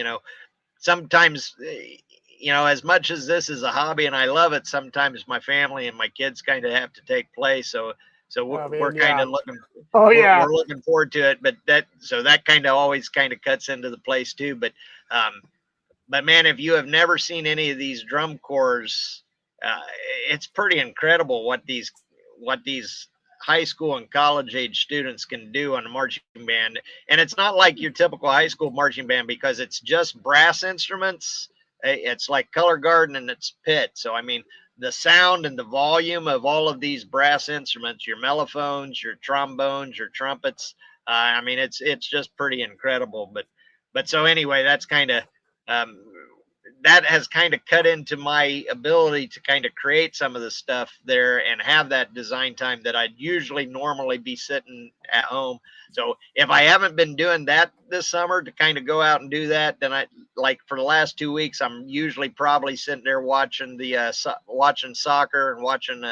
sometimes, as much as this is a hobby and I love it, sometimes my family and my kids kind of have to take place. So Oh, we're man, kind yeah. of looking, Oh, yeah. we're looking forward to it. But that kind of always kind of cuts into the place too. But man, if you have never seen any of these drum corps, uh, it's pretty incredible what these high school and college age students can do on a marching band. And it's not like your typical high school marching band because it's just brass instruments. It's like color guard and it's pit. So I mean, the sound and the volume of all of these brass instruments, your mellophones, your trombones, your trumpets. I mean, it's just pretty incredible. But so anyway, that's kind of um, that has kind of cut into my ability to kind of create some of the stuff there and have that design time that I'd usually normally be sitting at home. So if I haven't been doing that this summer to kind of go out and do that, then I like for the last 2 weeks, I'm usually probably sitting there watching watching soccer and watching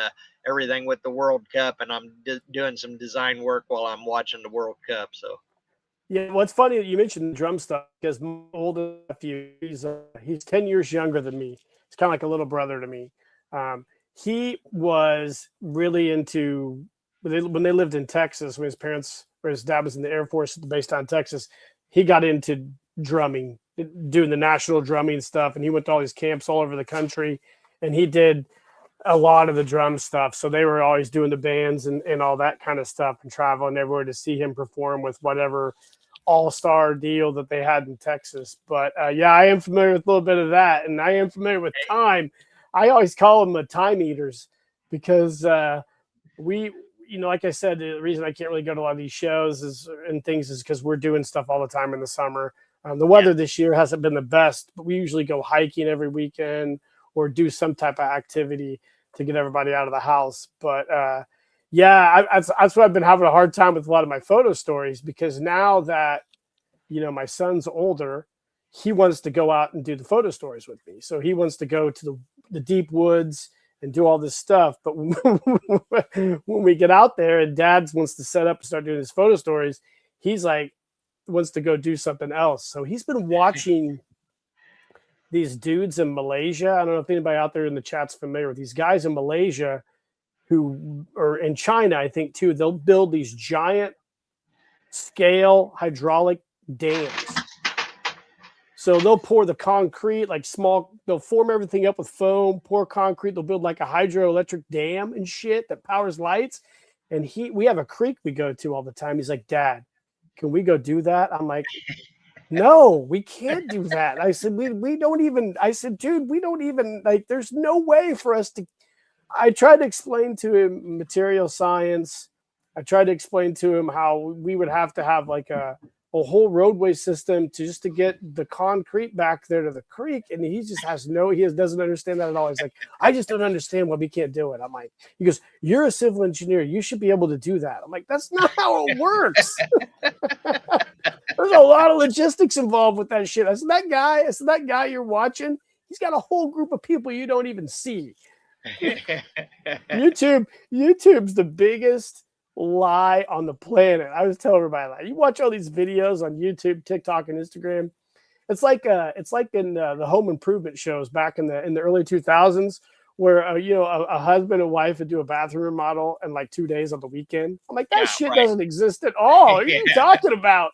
everything with the World Cup, and I'm doing some design work while I'm watching the World Cup. So. Yeah, what's funny that you mentioned drum stuff because my oldest nephew, he's 10 years younger than me. It's kind of like a little brother to me. He was really into when they lived in Texas, when his parents or his dad was in the Air Force based on Texas. He got into drumming, doing the national drumming stuff, and he went to all these camps all over the country, and he did a lot of the drum stuff. So they were always doing the bands and all that kind of stuff and traveling everywhere to see him perform with whatever all-star deal that they had in Texas. But yeah, I am familiar with a little bit of that, and I am familiar with time. I always call them the time eaters because like I said, the reason I can't really go to a lot of these shows and things is because we're doing stuff all the time in the summer. The weather this year hasn't been the best, but we usually go hiking every weekend or do some type of activity to get everybody out of the house. But yeah, that's what I've been having a hard time with a lot of my photo stories because now that, my son's older, he wants to go out and do the photo stories with me. So he wants to go to the deep woods and do all this stuff. But when we get out there and dad wants to set up and start doing his photo stories, he's like, wants to go do something else. So he's been watching these dudes in Malaysia. I don't know if anybody out there in the chat's familiar with these guys in Malaysia who are in China, I think too. They'll build these giant scale hydraulic dams. So they'll pour the concrete, they'll form everything up with foam, pour concrete. They'll build like a hydroelectric dam and shit that powers lights. And we have a creek we go to all the time. He's like, Dad, can we go do that? I'm like, no, we can't do that. I said, we don't even, I said, dude, we don't even, there's no way for us to. I tried to explain to him material science. I tried to explain to him how we would have to have like a a whole roadway system to get the concrete back there to the creek, and he just doesn't understand that at all. He's like, I just don't understand why we can't do it. I'm like, he goes, you're a civil engineer, you should be able to do that. I'm like, that's not how it works. There's a lot of logistics involved with that shit. I said, that guy you're watching, he's got a whole group of people you don't even see. YouTube's the biggest lie on the planet. I was telling everybody, like, you watch all these videos on YouTube, TikTok, and Instagram. It's like in the home improvement shows back in the early 2000s, where a husband and wife would do a bathroom remodel in like 2 days on the weekend. I'm like, that shit doesn't exist at all. What are you talking about?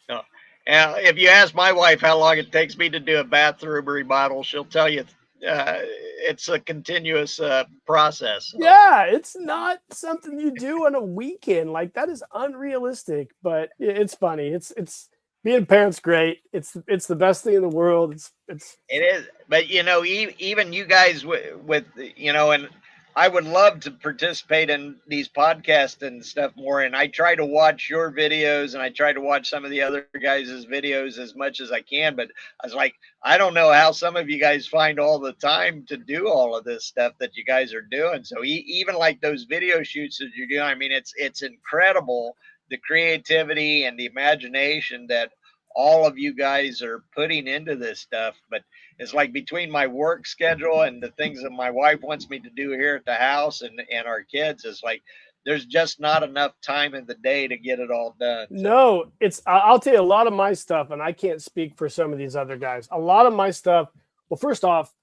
No. If you ask my wife how long it takes me to do a bathroom remodel, she'll tell you it's a continuous process. So. Yeah, it's not something you do on a weekend. Like, that is unrealistic, but it's funny. It's being a parent's great. It's the best thing in the world. It is, but even you guys with and I would love to participate in these podcasts and stuff more. And I try to watch your videos and I try to watch some of the other guys' videos as much as I can. But I was like, I don't know how some of you guys find all the time to do all of this stuff that you guys are doing. So even like those video shoots that you're doing, I mean, it's incredible, the creativity and the imagination that all of you guys are putting into this stuff. But it's like between my work schedule and the things that my wife wants me to do here at the house and our kids, it's like there's just not enough time in the day to get it all done. So. No, I'll tell you, a lot of my stuff, and I can't speak for some of these other guys, a lot of my stuff, well, first off,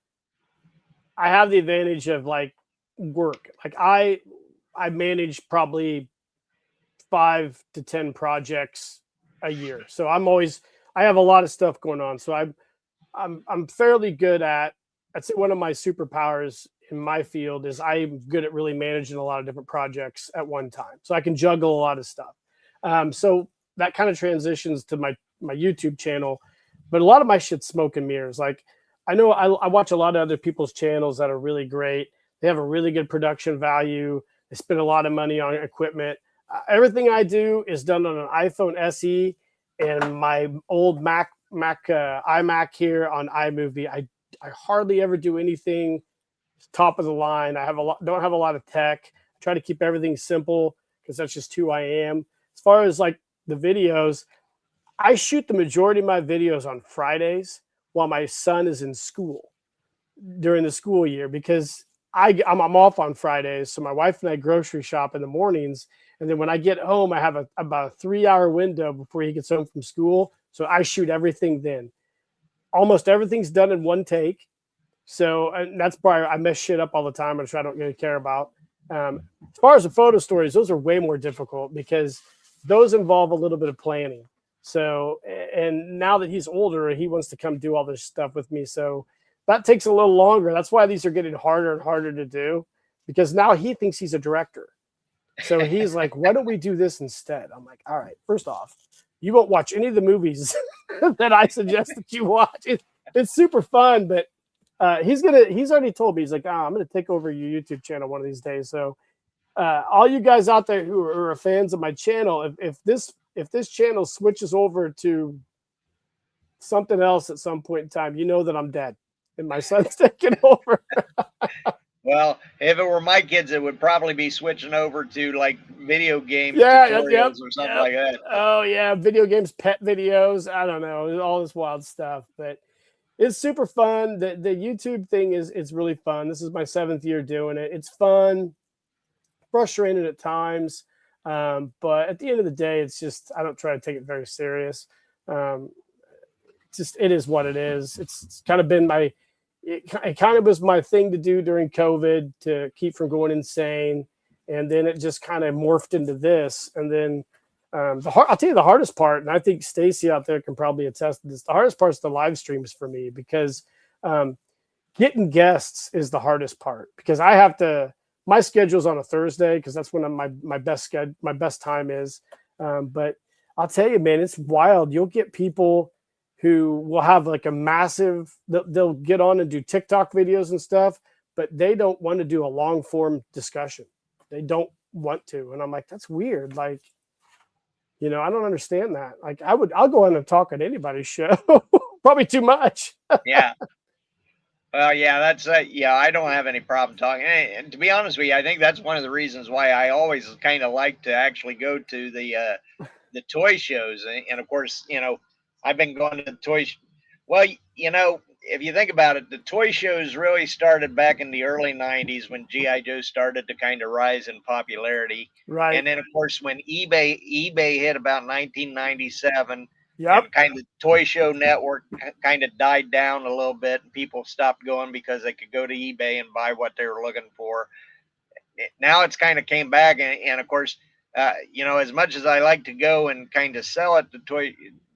I have the advantage of like work. Like I manage probably 5 to 10 projects a year. So I have a lot of stuff going on. So I'm fairly good at, I'd say one of my superpowers in my field is I'm good at really managing a lot of different projects at one time. So I can juggle a lot of stuff. So that kind of transitions to my YouTube channel, but a lot of my shit's smoke and mirrors. Like I know I watch a lot of other people's channels that are really great. They have a really good production value. They spend a lot of money on equipment. Everything I do is done on an iPhone SE and my old Mac iMac here on iMovie. I hardly ever do anything top of the line. Don't have a lot of tech. I try to keep everything simple because that's just who I am. As far as like the videos, I shoot the majority of my videos on Fridays while my son is in school during the school year because I'm off on Fridays. So my wife and I grocery shop in the mornings. And then when I get home, I have about a 3-hour window before he gets home from school. So I shoot everything then. Almost everything's done in one take. So and that's probably, I mess shit up all the time, which I don't really care about. As far as the photo stories, those are way more difficult because those involve a little bit of planning. So, and now that he's older, he wants to come do all this stuff with me. So that takes a little longer. That's why these are getting harder and harder to do because now he thinks he's a director. So he's like, why don't we do this instead? I'm like, all right, first off, you won't watch any of the movies that I suggest that you watch. It's super fun, but he's already told me, he's like, I'm going to take over your YouTube channel one of these days. So all you guys out there who are fans of my channel, if this channel switches over to something else at some point in time, you know that I'm dead and my son's taking over. Well, if it were my kids, it would probably be switching over to like video game tutorials or something like that. Oh yeah, video games, pet videos. I don't know, all this wild stuff, but it's super fun. The YouTube thing is really fun. This is my 7th year doing it. It's fun, frustrating at times, but at the end of the day, it's just I don't try to take it very serious. It is what it is. It's kind of been it kind of was my thing to do during COVID to keep from going insane. And then it just kind of morphed into this. And then I'll tell you the hardest part, and I think Stacy out there can probably attest to this. The hardest part is the live streams for me because getting guests is the hardest part because I have to, my schedule's on a Thursday because that's when my best time is. But I'll tell you, man, it's wild. You'll get people who will have like a massive, they'll get on and do TikTok videos and stuff, but they don't want to do a long form discussion. They don't want to. And I'm like, that's weird. Like, You know, I don't understand that. Like, I'll go on and talk at anybody's show, probably too much. Yeah. Well, yeah, that's yeah. I don't have any problem talking. And to be honest with you, I think that's one of the reasons why I always kind of like to actually go to the toy shows. And of course, I've been going to the well, if you think about it, the toy shows really started back in the early '90s when GI Joe started to kind of rise in popularity. Right. And then, of course, when eBay hit about 1997, Yep. and kind of toy show network kind of died down a little bit, and people stopped going because they could go to eBay and buy what they were looking for. Now it's kind of came back, and of course, as much as I like to go and kind of sell at the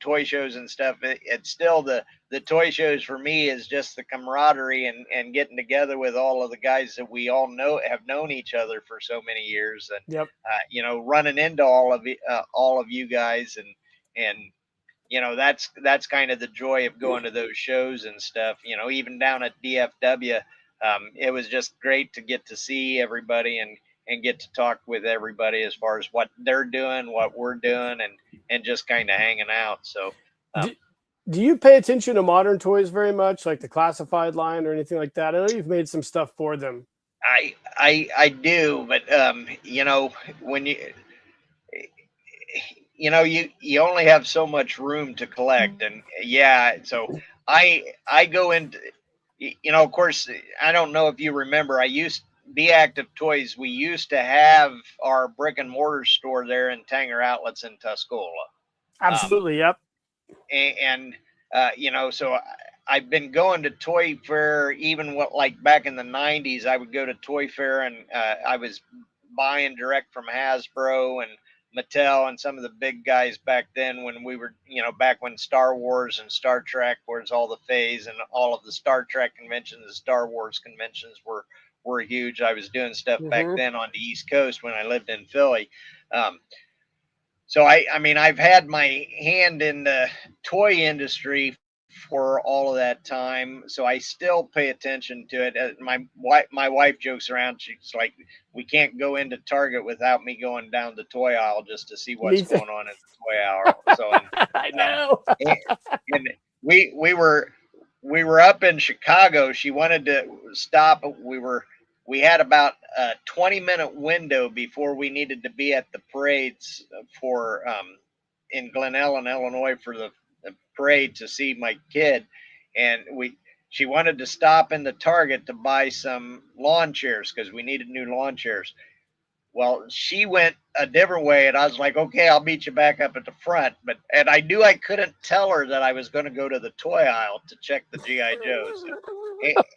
toy shows and stuff, it's still the toy shows for me is just the camaraderie and getting together with all of the guys that we all have known each other for so many years, and Yep. running into all of you guys, and that's kind of the joy of going to those shows and stuff. Even down at DFW, it was just great to get to see everybody and get to talk with everybody as far as what they're doing, what we're doing, and just kind of hanging out. So Do, um, do you pay attention to modern toys very much, like the classified line or anything like that? I know you've made some stuff for them. I do, but when you only have so much room to collect, and yeah, so I go into, of course, I don't know if you remember, I used Be Active Toys, we used to have our brick and mortar store there in Tanger Outlets in Tuscola. um, Absolutely. Yep. and so I've been going to Toy Fair, even what, like back in the '90s, I would go to Toy Fair, and I was buying direct from Hasbro and Mattel and some of the big guys back then, when we were, back when Star Wars and Star Trek was all the phase, and all of the Star Trek conventions, the Star Wars conventions were huge. I was doing stuff back Hmm. then on the East Coast when I lived in Philly. Um, so I mean, I've had my hand in the toy industry for all of that time, so I still pay attention to it. My wife jokes around. She's like, "We can't go into Target without me going down the toy aisle just to see what's Me too. going on in the toy aisle." So, I um, know. and, and we were up in Chicago. She wanted to stop. We had about a 20-minute window before we needed to be at the parades for in Glen Ellen, Illinois, for the parade to see my kid, and she wanted to stop in the Target to buy some lawn chairs because we needed new lawn chairs. Well, she went a different way, and I was like, "Okay, I'll meet you back up at the front." And I knew I couldn't tell her that I was going to go to the toy aisle to check the GI Joes,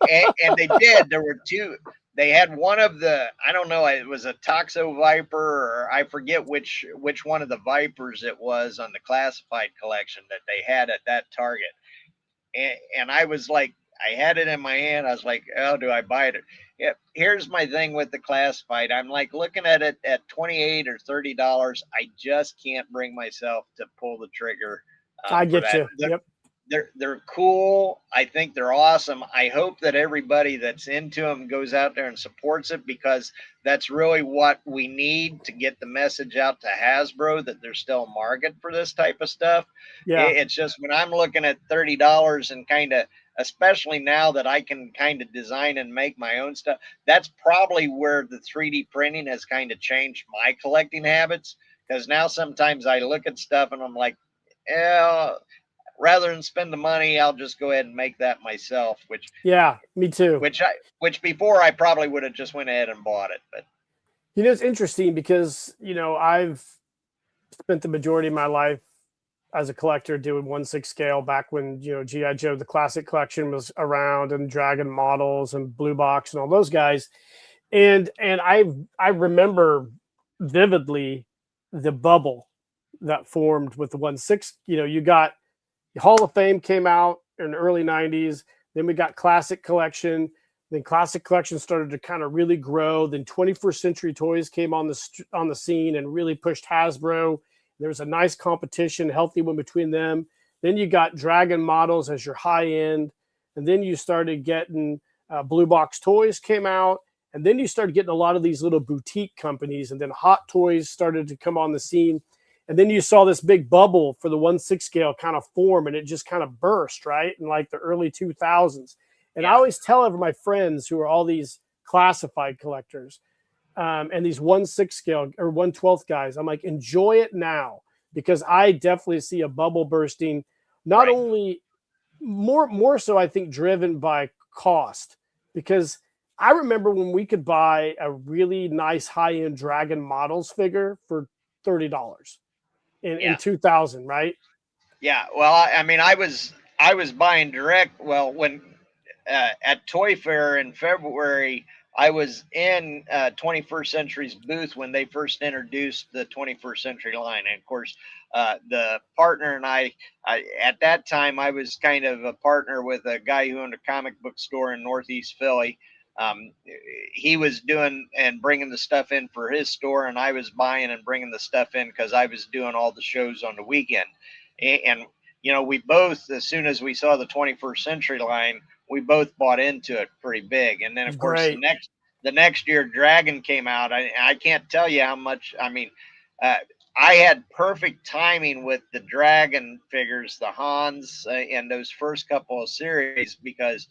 and they did. There were two. They had one of the, I don't know, it was a Toxo Viper, or I forget which one of the Vipers it was on the classified collection that they had at that Target. And I was like, I had it in my hand. I was like, "Oh, do I buy it?" Yeah. Here's my thing with the classified. I'm like looking at it at $28 or $30. I just can't bring myself to pull the trigger I for get that. you. Yep. They're cool. I think they're awesome. I hope that everybody that's into them goes out there and supports it, because that's really what we need to get the message out to Hasbro that there's still a market for this type of stuff. Yeah. It's just when I'm looking at $30 and kind of, especially now that I can kind of design and make my own stuff, that's probably where the 3D printing has kind of changed my collecting habits. Because now sometimes I look at stuff and I'm like, yeah, rather than spend the money, I'll just go ahead and make that myself. Yeah. Me too. Which before I probably would have just went ahead and bought it. But You know, it's interesting because, I've spent the majority of my life as a collector doing 1/6 scale back when, GI Joe the classic collection was around, and Dragon models and Blue Box and all those guys. And I remember vividly the bubble that formed with the 1/6. You got Hall of Fame came out in the early 90s. Then we got Classic Collection. Then Classic Collection started to kind of really grow. Then 21st Century Toys came on the scene and really pushed Hasbro. There was a nice competition, healthy one between them. Then you got Dragon models as your high end, and then you started getting Blue Box Toys came out, and then you started getting a lot of these little boutique companies, and then Hot Toys started to come on the scene. And then you saw this big bubble for the 1/6 scale kind of form, and it just kind of burst, right? In like the early 2000s. And I Yeah. always tell my friends who are all these classified collectors, and these 1/6 scale or 1/12 guys, I'm like, enjoy it now, because I definitely see a bubble bursting, not Right. only more so, I think, driven by cost, because I remember when we could buy a really nice high-end Dragon Models figure for $30 in Yeah. 2000, right? Yeah. Well, I mean, I was buying direct. Well, when at Toy Fair in February, I was in 21st Century's booth when they first introduced the 21st Century line. And of course, the partner and I, at that time, I was kind of a partner with a guy who owned a comic book store in Northeast Philly. Um, he was doing and bringing the stuff in for his store, and I was buying and bringing the stuff in because I was doing all the shows on the weekend. And we both, as soon as we saw the 21st Century line, we both bought into it pretty big. And then, It's of course, the great. next year, Dragon came out. I can't tell you how much. I mean, uh, I had perfect timing with the Dragon figures, the Hans, and those first couple of series, because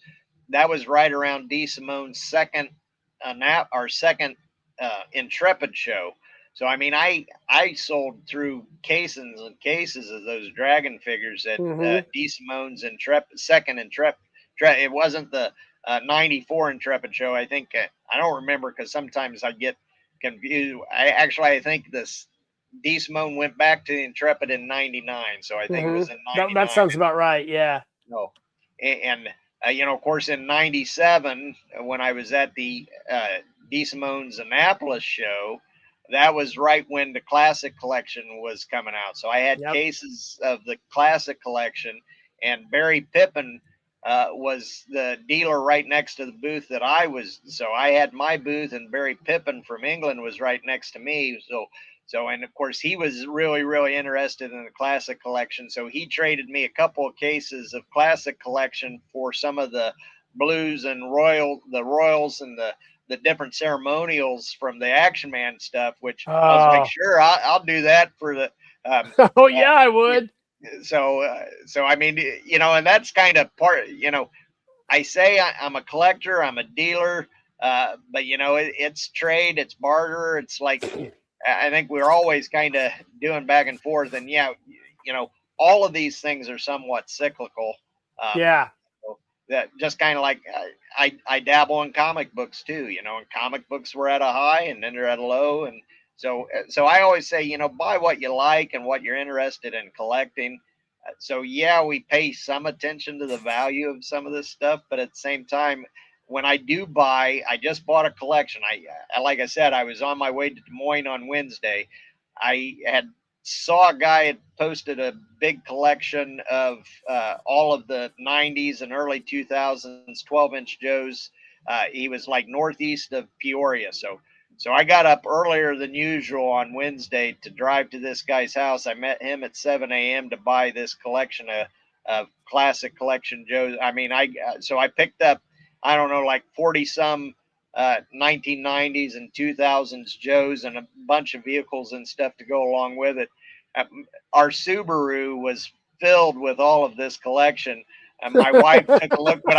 that was right around D. Simone's second our second Intrepid show. So I mean, I sold through cases and cases of those Dragon figures at Hmm. D. Simone's Intrepid second Intrepid. It wasn't the '94 Intrepid show. I think I don't remember because sometimes I get confused. I think this D. Simone went back to the Intrepid in '99, so I think it Hmm. was in That '99. sounds about right. Yeah. No, and of course, in '97, when I was at the D. Simone's Annapolis show, that was right when the classic collection was coming out. So I had Yep. cases of the classic collection, and Barry Pippin was the dealer right next to the booth that I was. So I had my booth, and Barry Pippin from England was right next to me. And of course, he was really, really interested in the classic collection. So he traded me a couple of cases of classic collection for some of the blues and the royals and the different ceremonials from the Action Man stuff, which I was like, Oh. sure, I'll do that for the. Um, Oh uh, yeah, I would. so I mean, and that's kind of part. I say I'm a collector, I'm a dealer, but it's trade, it's barter, it's like I think we're always kind of doing back and forth, and yeah, you know, all of these things are somewhat cyclical. Um, Yeah. so that just kind of like I dabble in comic books too, and comic books were at a high and then they're at a low, and so I always say, buy what you like and what you're interested in collecting. So yeah, we pay some attention to the value of some of this stuff, but at the same time, when I do buy, I just bought a collection. Like I said, I was on my way to Des Moines on Wednesday. I had saw a guy had posted a big collection of all of the '90s and early 2000s 12-inch Joes. He was like northeast of Peoria, so I got up earlier than usual on Wednesday to drive to this guy's house. I met him at 7 a.m. to buy this collection of classic collection Joes. I mean, I picked up, I don't know, like 40 some 1990s and 2000s Joes and a bunch of vehicles and stuff to go along with it. Uh, our Subaru was filled with all of this collection. And my wife took a look when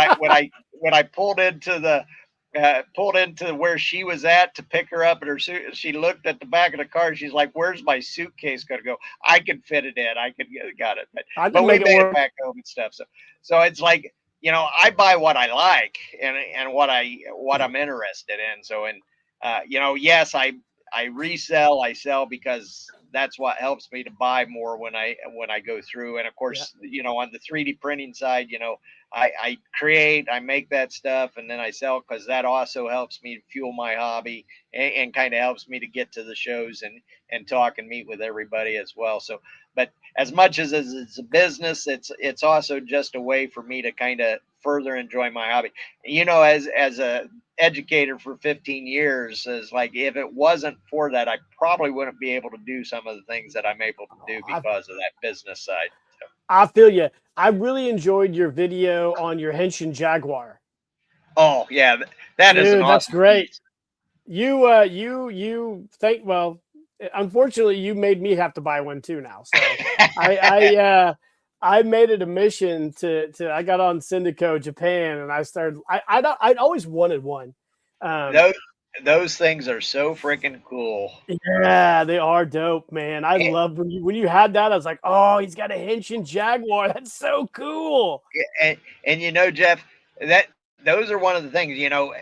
I pulled into where she was at to pick her up at her suit. She looked at the back of the car. She's like, "Where's my suitcase going to go? I could fit it in. I could got it, but I but can we make it made it work. back home and stuff." So it's like I buy what I like and what I'm interested in. Yes, I resell, I sell because that's what helps me to buy more when I go through. And of Yeah. course, on the 3D printing side, I create, I make that stuff, and then I sell because that also helps me fuel my hobby and kind of helps me to get to the shows and talk and meet with everybody as well. So, but as much as it's a business, it's also just a way for me to kind of further enjoy my hobby. As a educator for 15 years, is like if it wasn't for that, I probably wouldn't be able to do some of the things that I'm able to do I, because of that business side. So, I feel you. I really enjoyed your video on your Henshin Jaguar. oh yeah, that is an Dude, that's awesome great. piece. You think, well, unfortunately, you made me have to buy one too now. So I made it a mission to I got on Syndico Japan and I started. I'd always wanted one. Um, those those things are so freaking cool. yeah, they are dope, man. I And, love when you had that. I was like, oh, he's got a Henshin Jaguar. That's so cool. and you know, Jeff, that those are one of the things, you know,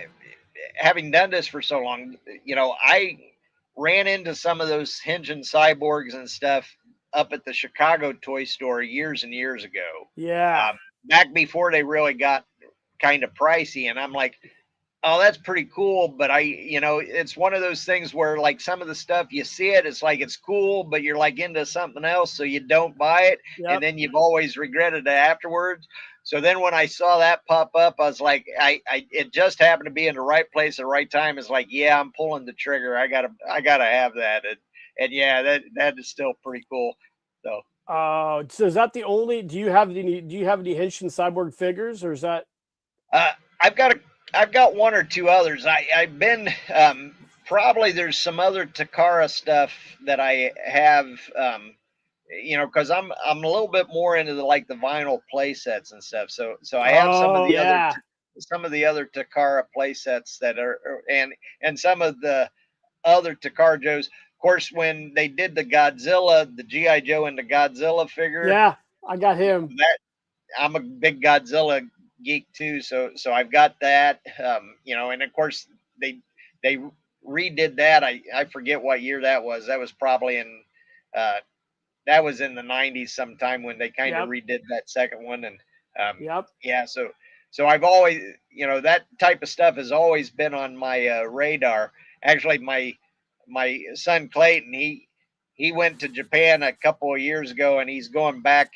having done this for so long, you know, I ran into some of those Hingin cyborgs and stuff up at the Chicago toy store years and years ago, Yeah. back before they really got kind of pricey. And I'm like, oh, that's pretty cool. But you know, it's one of those things where like some of the stuff you see it, it's like it's cool, but you're like into something else, so you don't buy it, and Yep. then you've always regretted it afterwards. So then when I saw that pop up, I was like, it just happened to be in the right place at the right time. It's like, yeah, I'm pulling the trigger. I gotta have that. And yeah, that is still pretty cool. So So is that the only? Do you have any Henshin Cyborg figures, or is that? Uh, I've got a, I've got one or two others. I've been probably there's some other Takara stuff that I have, you know, because I'm a little bit more into the like the vinyl play sets and stuff. So I have Oh yeah. some of the other Takara play sets that and some of the other Takara Joes. Of course, when they did the Godzilla, the GI Joe and the Godzilla figure, Yeah, I got him. that I'm a big Godzilla geek too, so I've got that. You know, and of course they redid that. I forget what year that was. That was probably in uh, that was in the '90s sometime when they kind of Yep. redid that second one. And Yep. yeah, so I've always, you know, that type of stuff has always been on my radar. Actually, my son Clayton, he went to Japan a couple of years ago, and he's going back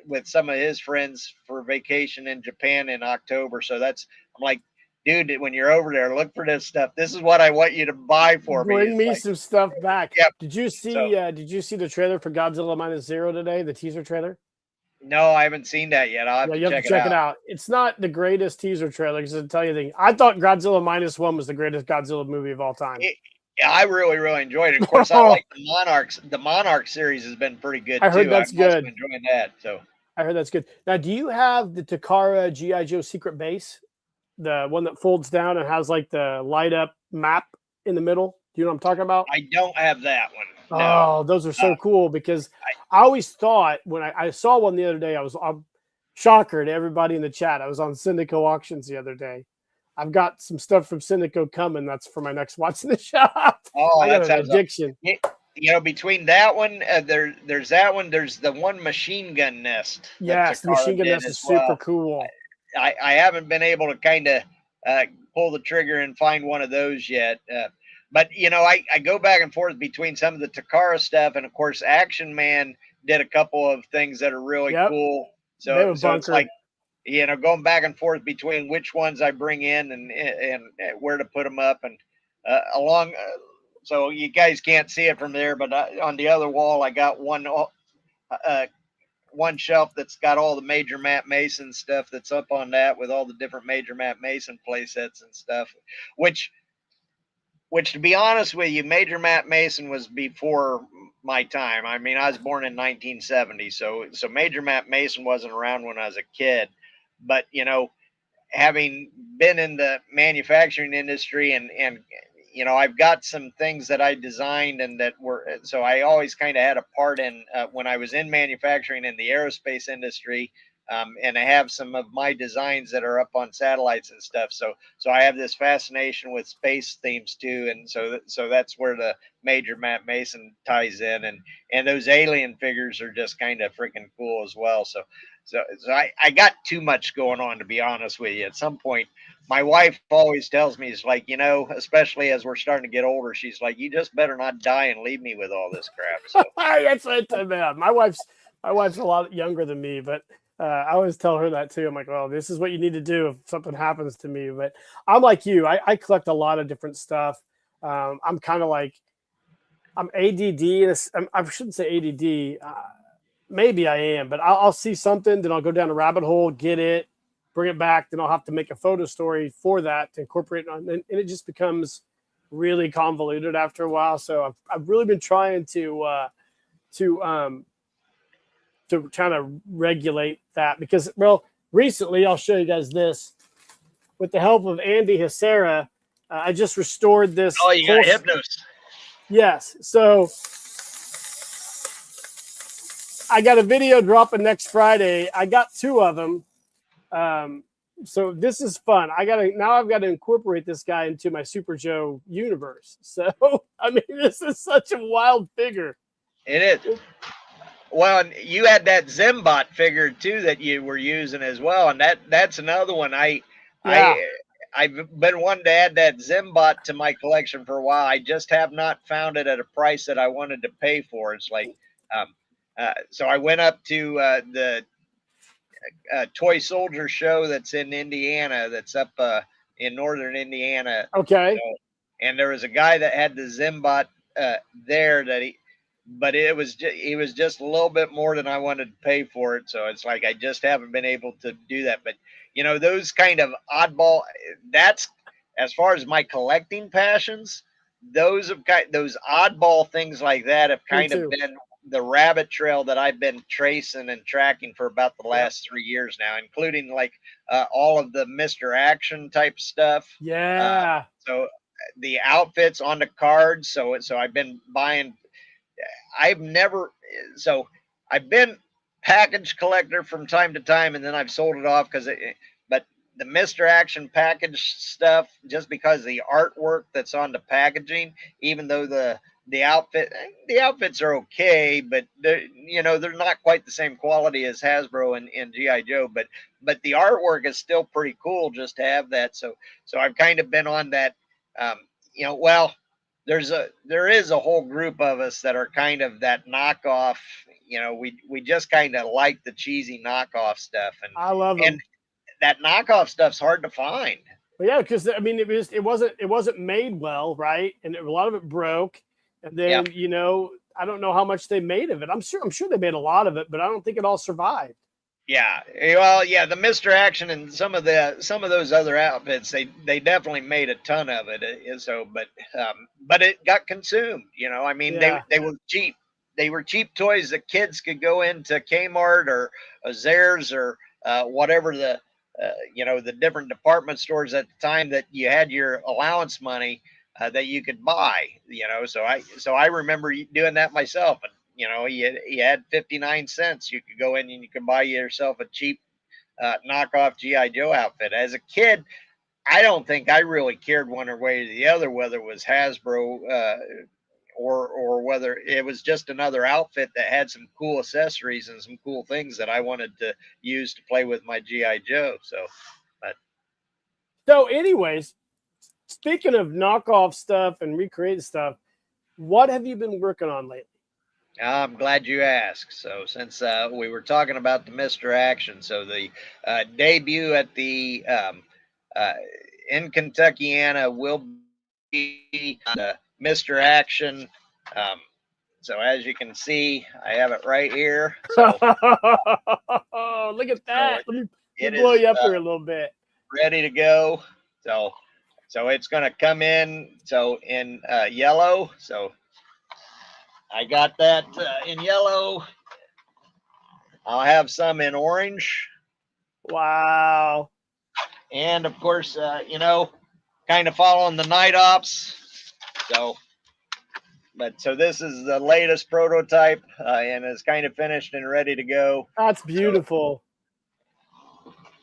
with some of his friends for vacation in Japan in October. So that's I'm like, dude, when you're over there, look for this stuff. This is what I want you to buy for me. Bring It's me like, some stuff back. yep. Did you So see? Did you see the trailer for Godzilla Minus Zero today? The teaser trailer. no, I haven't seen that yet. I'll have Yeah, to you have to check it check it out. out. It's not the greatest teaser trailer because to tell you the thing, I thought Godzilla Minus One was the greatest Godzilla movie of all time. It, yeah, I really enjoyed it. Of course, I like the Monarchs. The Monarch series has been pretty good I heard too. I'm that's also good. enjoying that. So I heard that's good. Now, do you have the Takara GI Joe Secret Base, the one that folds down and has like the light up map in the middle? Do you know what I'm talking about? I don't have that one. No. Oh, those are Uh, so cool because I, I always thought when I saw one the other day, I'm shocker to everybody in the chat. I was on Syndico auctions the other day. I've got some stuff from Syndico coming. That's for my next Watch in the Shop. oh, I got that an sounds. addiction. You know, between that one, there's that one. There's the one Machine Gun Nest that Yes, the Takara machine gun did nest is as super well. cool. I haven't been able to kind of pull the trigger and find one of those yet. But you know, I go back and forth between some of the Takara stuff, and of course, Action Man did a couple of things that are really Yep, cool. they So have a it's like, bunker. you know, going back and forth between which ones I bring in and where to put them up and along. So you guys can't see it from there, but on the other wall, I got uh, one shelf that's got all the Major Matt Mason stuff that's up on that with all the different Major Matt Mason play sets and stuff, which to be honest with you, Major Matt Mason was before my time. I mean, I was born in 1970, so Major Matt Mason wasn't around when I was a kid. But you know, having been in the manufacturing industry and you know, I've got some things that I designed and that were, so I always kind of had a part in when I was in manufacturing in the aerospace industry. And I have some of my designs that are up on satellites and stuff. So I have this fascination with space themes too, and so that's where the Major Matt Mason ties in, and those alien figures are just kind of freaking cool as well. So I got too much going on, to be honest with you. At some point, my wife always tells me, it's like, you know, especially as we're starting to get older, she's like, you just better not die and leave me with all this crap. So That's what man. My wife's a lot younger than me, but I always tell her that too. I'm like, well, this is what you need to do if something happens to me. But I'm like you. I collect a lot of different stuff. I'm kind of like I'm ADD. I shouldn't say ADD. Maybe I am, but I'll see something, then I'll go down a rabbit hole, get it, bring it back, then I'll have to make a photo story for that to incorporate it on, and it just becomes really convoluted after a while. So I've really been trying to to kind of regulate that because, well, recently I'll show you guys this with the help of Andy Hacera. I just restored this Oh, you got pulse. Hypnos. Yes. So I got a video dropping next Friday. I got two of them. Um, so this is fun. I've got to incorporate this guy into my Super Joe universe. So I mean, this is such a wild figure. It is. Well, and you had that Zimbot figure too that you were using as well, and that's another one. Yeah, I I've been wanting to add that Zimbot to my collection for a while. I just have not found it at a price that I wanted to pay for. It's like, um, so I went up to the toy soldier show that's in Indiana, that's up in northern Indiana. So, okay. and there was a guy that had the Zimbot there that but he was just a little bit more than I wanted to pay for it. So it's like I just haven't been able to do that. But those kind of oddball, that's as far as my collecting passions. Those oddball things like that have Me kind of too. been the rabbit trail that I've been tracing and tracking for about the Yep. last 3 years now, including like all of the Mr. Action type stuff. Uh, Yeah. so the outfits on the cards. So I've been buying. I've never so I've been package collector from time to time, and then I've sold it off but the Mr. Action package stuff, just because the artwork that's on the packaging, even though the outfits are okay, but they're not quite the same quality as Hasbro and GI Joe, but the artwork is still pretty cool just to have that. So I've kind of been on that. Um, well, there is a whole group of us that are kind of that knockoff. We just kind of like the cheesy knockoff stuff, I love and them. that knockoff stuff's hard to find. But yeah, because I mean, it wasn't made well, right? And a lot of it broke. And Yeah. then I don't know how much they made of it. I'm sure they made a lot of it, but I don't think it all survived. Yeah, well, yeah, the Mister Action and some of those other outfits, they definitely made a ton of it. But it got consumed. I mean, Yeah. they were cheap. They were cheap toys that kids could go into Kmart or Zayres or whatever the different department stores at the time that you had your allowance money that you could buy. So I remember doing that myself. And you had 59 cents. You could go in and you could buy yourself a cheap knockoff GI Joe outfit. As a kid, I don't think I really cared one way or the other whether it was Hasbro or whether it was just another outfit that had some cool accessories and some cool things that I wanted to use to play with my GI Joe. But So, anyways, speaking of knockoff stuff and recreated stuff, what have you been working on lately? I'm glad you asked. So, since we were talking about the Mister Action, so the debut at the uh, in Kentuckiana will be Mister Action. Um, so, as you can see, I have it right here. So, Look at so that. Let it me blow is you up here a little bit. ready to go. So it's going to come in in yellow. So I got that in yellow. I'll have some in orange. Wow. And of course, kind of following the night ops. So, so this is the latest prototype and is kind of finished and ready to go. That's So, beautiful.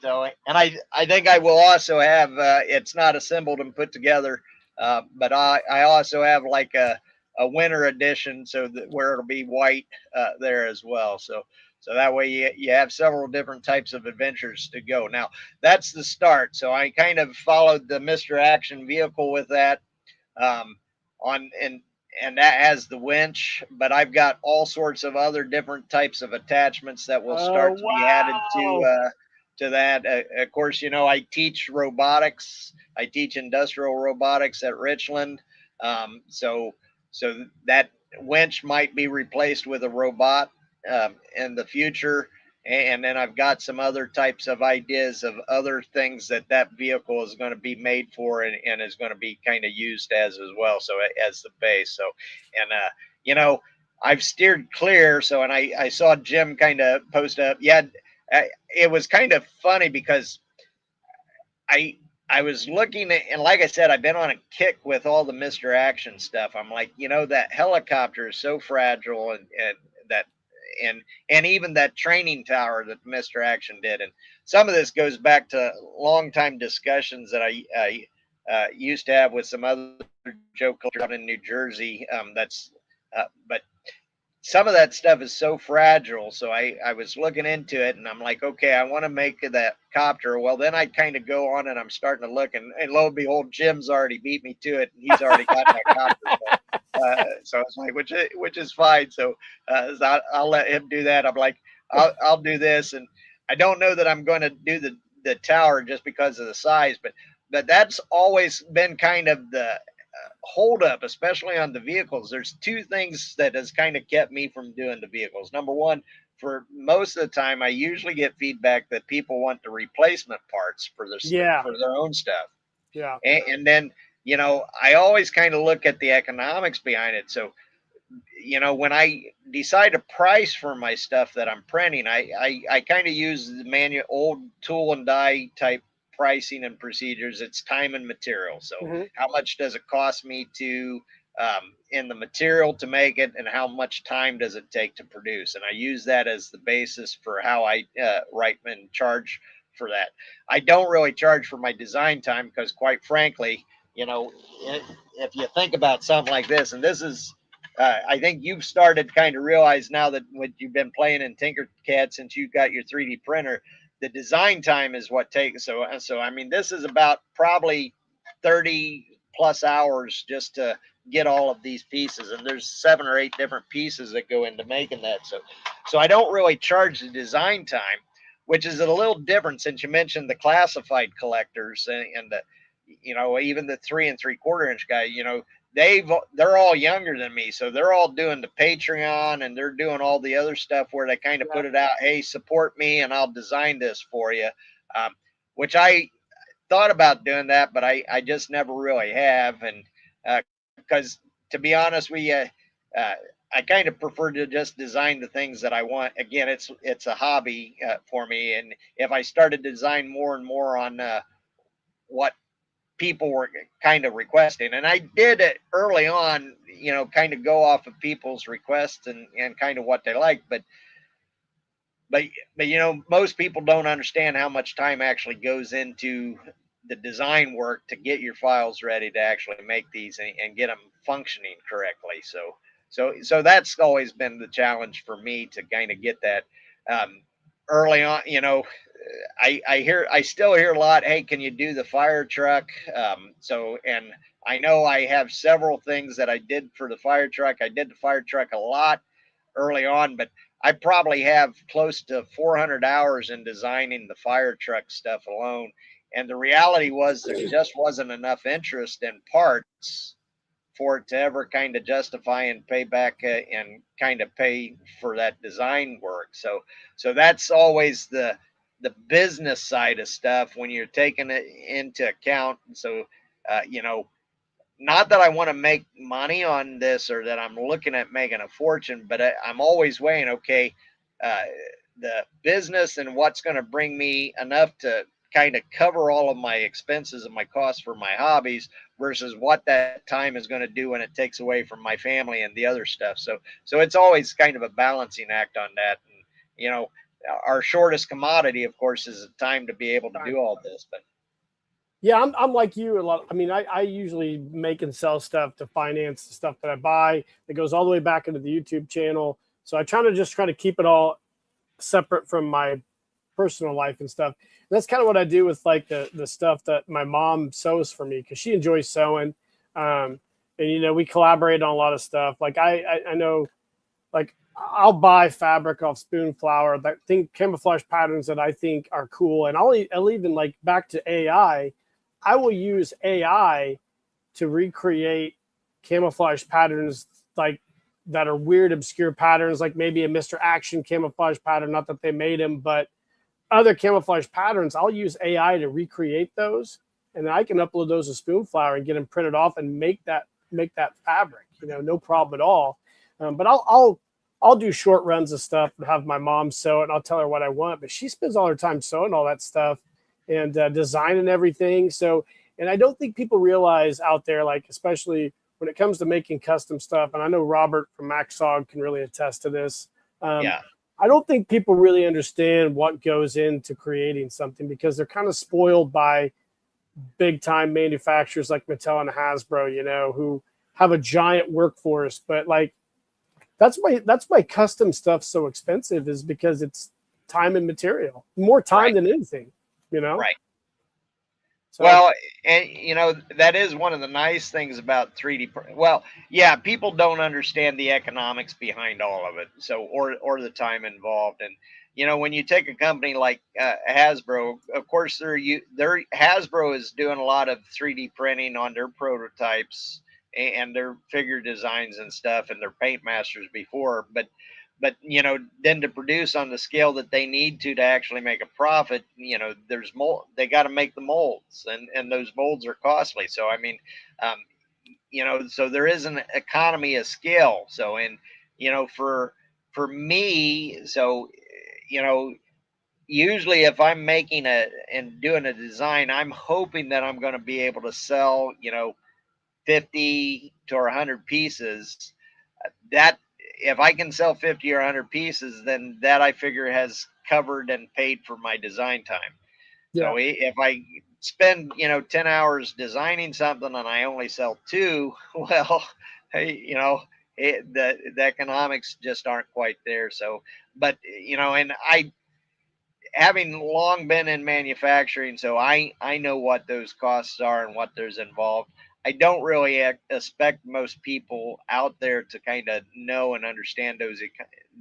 and I think I will also have it's not assembled and put together, but I also have like a winter edition, so that where it'll be white there as well. So that way you have several different types of adventures to go. Now that's the start. So I kind of followed the Mister Action vehicle with that um, on and that has the winch, but I've got all sorts of other different types of attachments that will Oh, start to be added wow. to that. Of course, I teach robotics. I teach industrial robotics at Richland. So that winch might be replaced with a robot in the future. And then I've got some other types of ideas of other things that vehicle is going to be made for, and is going to be kind of used as well. So as the base. So, and you know, I've steered clear. So, and I saw Jim kind of post up. Yeah, it was kind of funny because I I was looking at, and like I said, I've been on a kick with all the Mr. Action stuff. I'm like, that helicopter is so fragile, and that and even that training tower that Mr. Action did, and some of this goes back to long time discussions that I used to have with some other Joe collectors out in New Jersey. But some of that stuff is so fragile. So I was looking into it, and I'm like, okay, I want to make that copter. Well, then I kind of go on and I'm starting to look, and lo and behold, Jim's already beat me to it, and he's already got that copter. So it's like, which is fine. So, I'll let him do that. I'm like, I'll do this, and I don't know that I'm going to do the tower just because of the size, but that's always been kind of the hold up, especially on the vehicles. There's two things that has kind of kept me from doing the vehicles. Number one, for most of the time, I usually get feedback that people want the replacement parts for Yeah. for their own stuff. Yeah. And then, I always kind of look at the economics behind it. So, when I decide a price for my stuff that I'm printing, I kind of use the manual old tool and die type pricing and procedures. It's time and material. So Mm-hmm. how much does it cost me to in the material to make it, and how much time does it take to produce? And I use that as the basis for how I write and charge for that. I don't really charge for my design time because, quite frankly, if you think about something like this, and this is I think you've started kind of realize now that when you've been playing in Tinkercad since you got your 3D printer, the design time is what takes. So I mean, this is about probably 30 plus hours just to get all of these pieces, and there's 7 or 8 different pieces that go into making that. So I don't really charge the design time, which is a little different since you mentioned the classified collectors and the even the 3 3/4 inch guy. They're all younger than me, so they're all doing the Patreon, and they're doing all the other stuff where they kind of put it out, hey, support me and I'll design this for you, um, which I thought about doing that, but I just never really have. And because to be honest with you, uh, I kind of prefer to just design the things that I want. Again, it's a hobby for me, and if I started to design more and more on what people were kind of requesting, and I did it early on, kind of go off of people's requests and kind of what they like, but most people don't understand how much time actually goes into the design work to get your files ready to actually make these and get them functioning correctly. So that's always been the challenge for me to kind of get that early on. I still hear a lot, hey, can you do the fire truck? And I know I have several things that I did for the fire truck. I did the fire truck a lot early on, but I probably have close to 400 hours in designing the fire truck stuff alone. And the reality was there just wasn't enough interest in parts for it to ever kind of justify and pay back and kind of pay for that design work. So that's always the business side of stuff when you're taking it into account. So, not that I want to make money on this or that I'm looking at making a fortune, but I'm always weighing, okay, uh, the business and what's going to bring me enough to kind of cover all of my expenses and my costs for my hobbies versus what that time is going to do when it takes away from my family and the other stuff. So it's always kind of a balancing act on that. And, our shortest commodity, of course, is the time to be able to do all this. But Yeah, I'm like you a lot. I mean, I usually make and sell stuff to finance the stuff that I buy. It goes all the way back into the YouTube channel. So I try to keep it all separate from my personal life and stuff. And that's kind of what I do with like the stuff that my mom sews for me because she enjoys sewing. And we collaborate on a lot of stuff. Like I know, like I'll buy fabric off Spoonflower that think camouflage patterns that I think are cool, and I'll even like back to AI. I will use AI to recreate camouflage patterns like that are weird, obscure patterns, like maybe a Mr. Action camouflage pattern. Not that they made him, but other camouflage patterns, I'll use AI to recreate those, and then I can upload those to Spoonflower and get them printed off and make that fabric. No problem at all. But I'll do short runs of stuff and have my mom sew it, and I'll tell her what I want. But she spends all her time sewing all that stuff and designing everything. So, and I don't think people realize out there, like especially when it comes to making custom stuff. And I know Robert from Maxog can really attest to this. Yeah. I don't think people really understand what goes into creating something because they're kind of spoiled by big time manufacturers like Mattel and Hasbro, who have a giant workforce. But like, that's why custom stuff's so expensive, is because it's time and material, more time than anything, Right. So, Well, and that is one of the nice things about 3D. Well, yeah, people don't understand the economics behind all of it, so or the time involved. And when you take a company like Hasbro, of course their Hasbro is doing a lot of 3D printing on their prototypes and their figure designs and stuff, and their paint masters before, but then to produce on the scale that they need to actually make a profit, there's mold, they got to make the molds, and those molds are costly. So I mean, so there is an economy of scale. So, and for me, so usually if I'm making and doing a design, I'm hoping that I'm going to be able to sell 50 to 100 pieces. That if I can sell 50 or 100 pieces, then that I figure has covered and paid for my design time. yeah. So if I spend 10 hours designing something and I only sell 2, well, hey, the economics just aren't quite there. So, but and I, having long been in manufacturing, so I know what those costs are and what there's involved. I don't really expect most people out there to kind of know and understand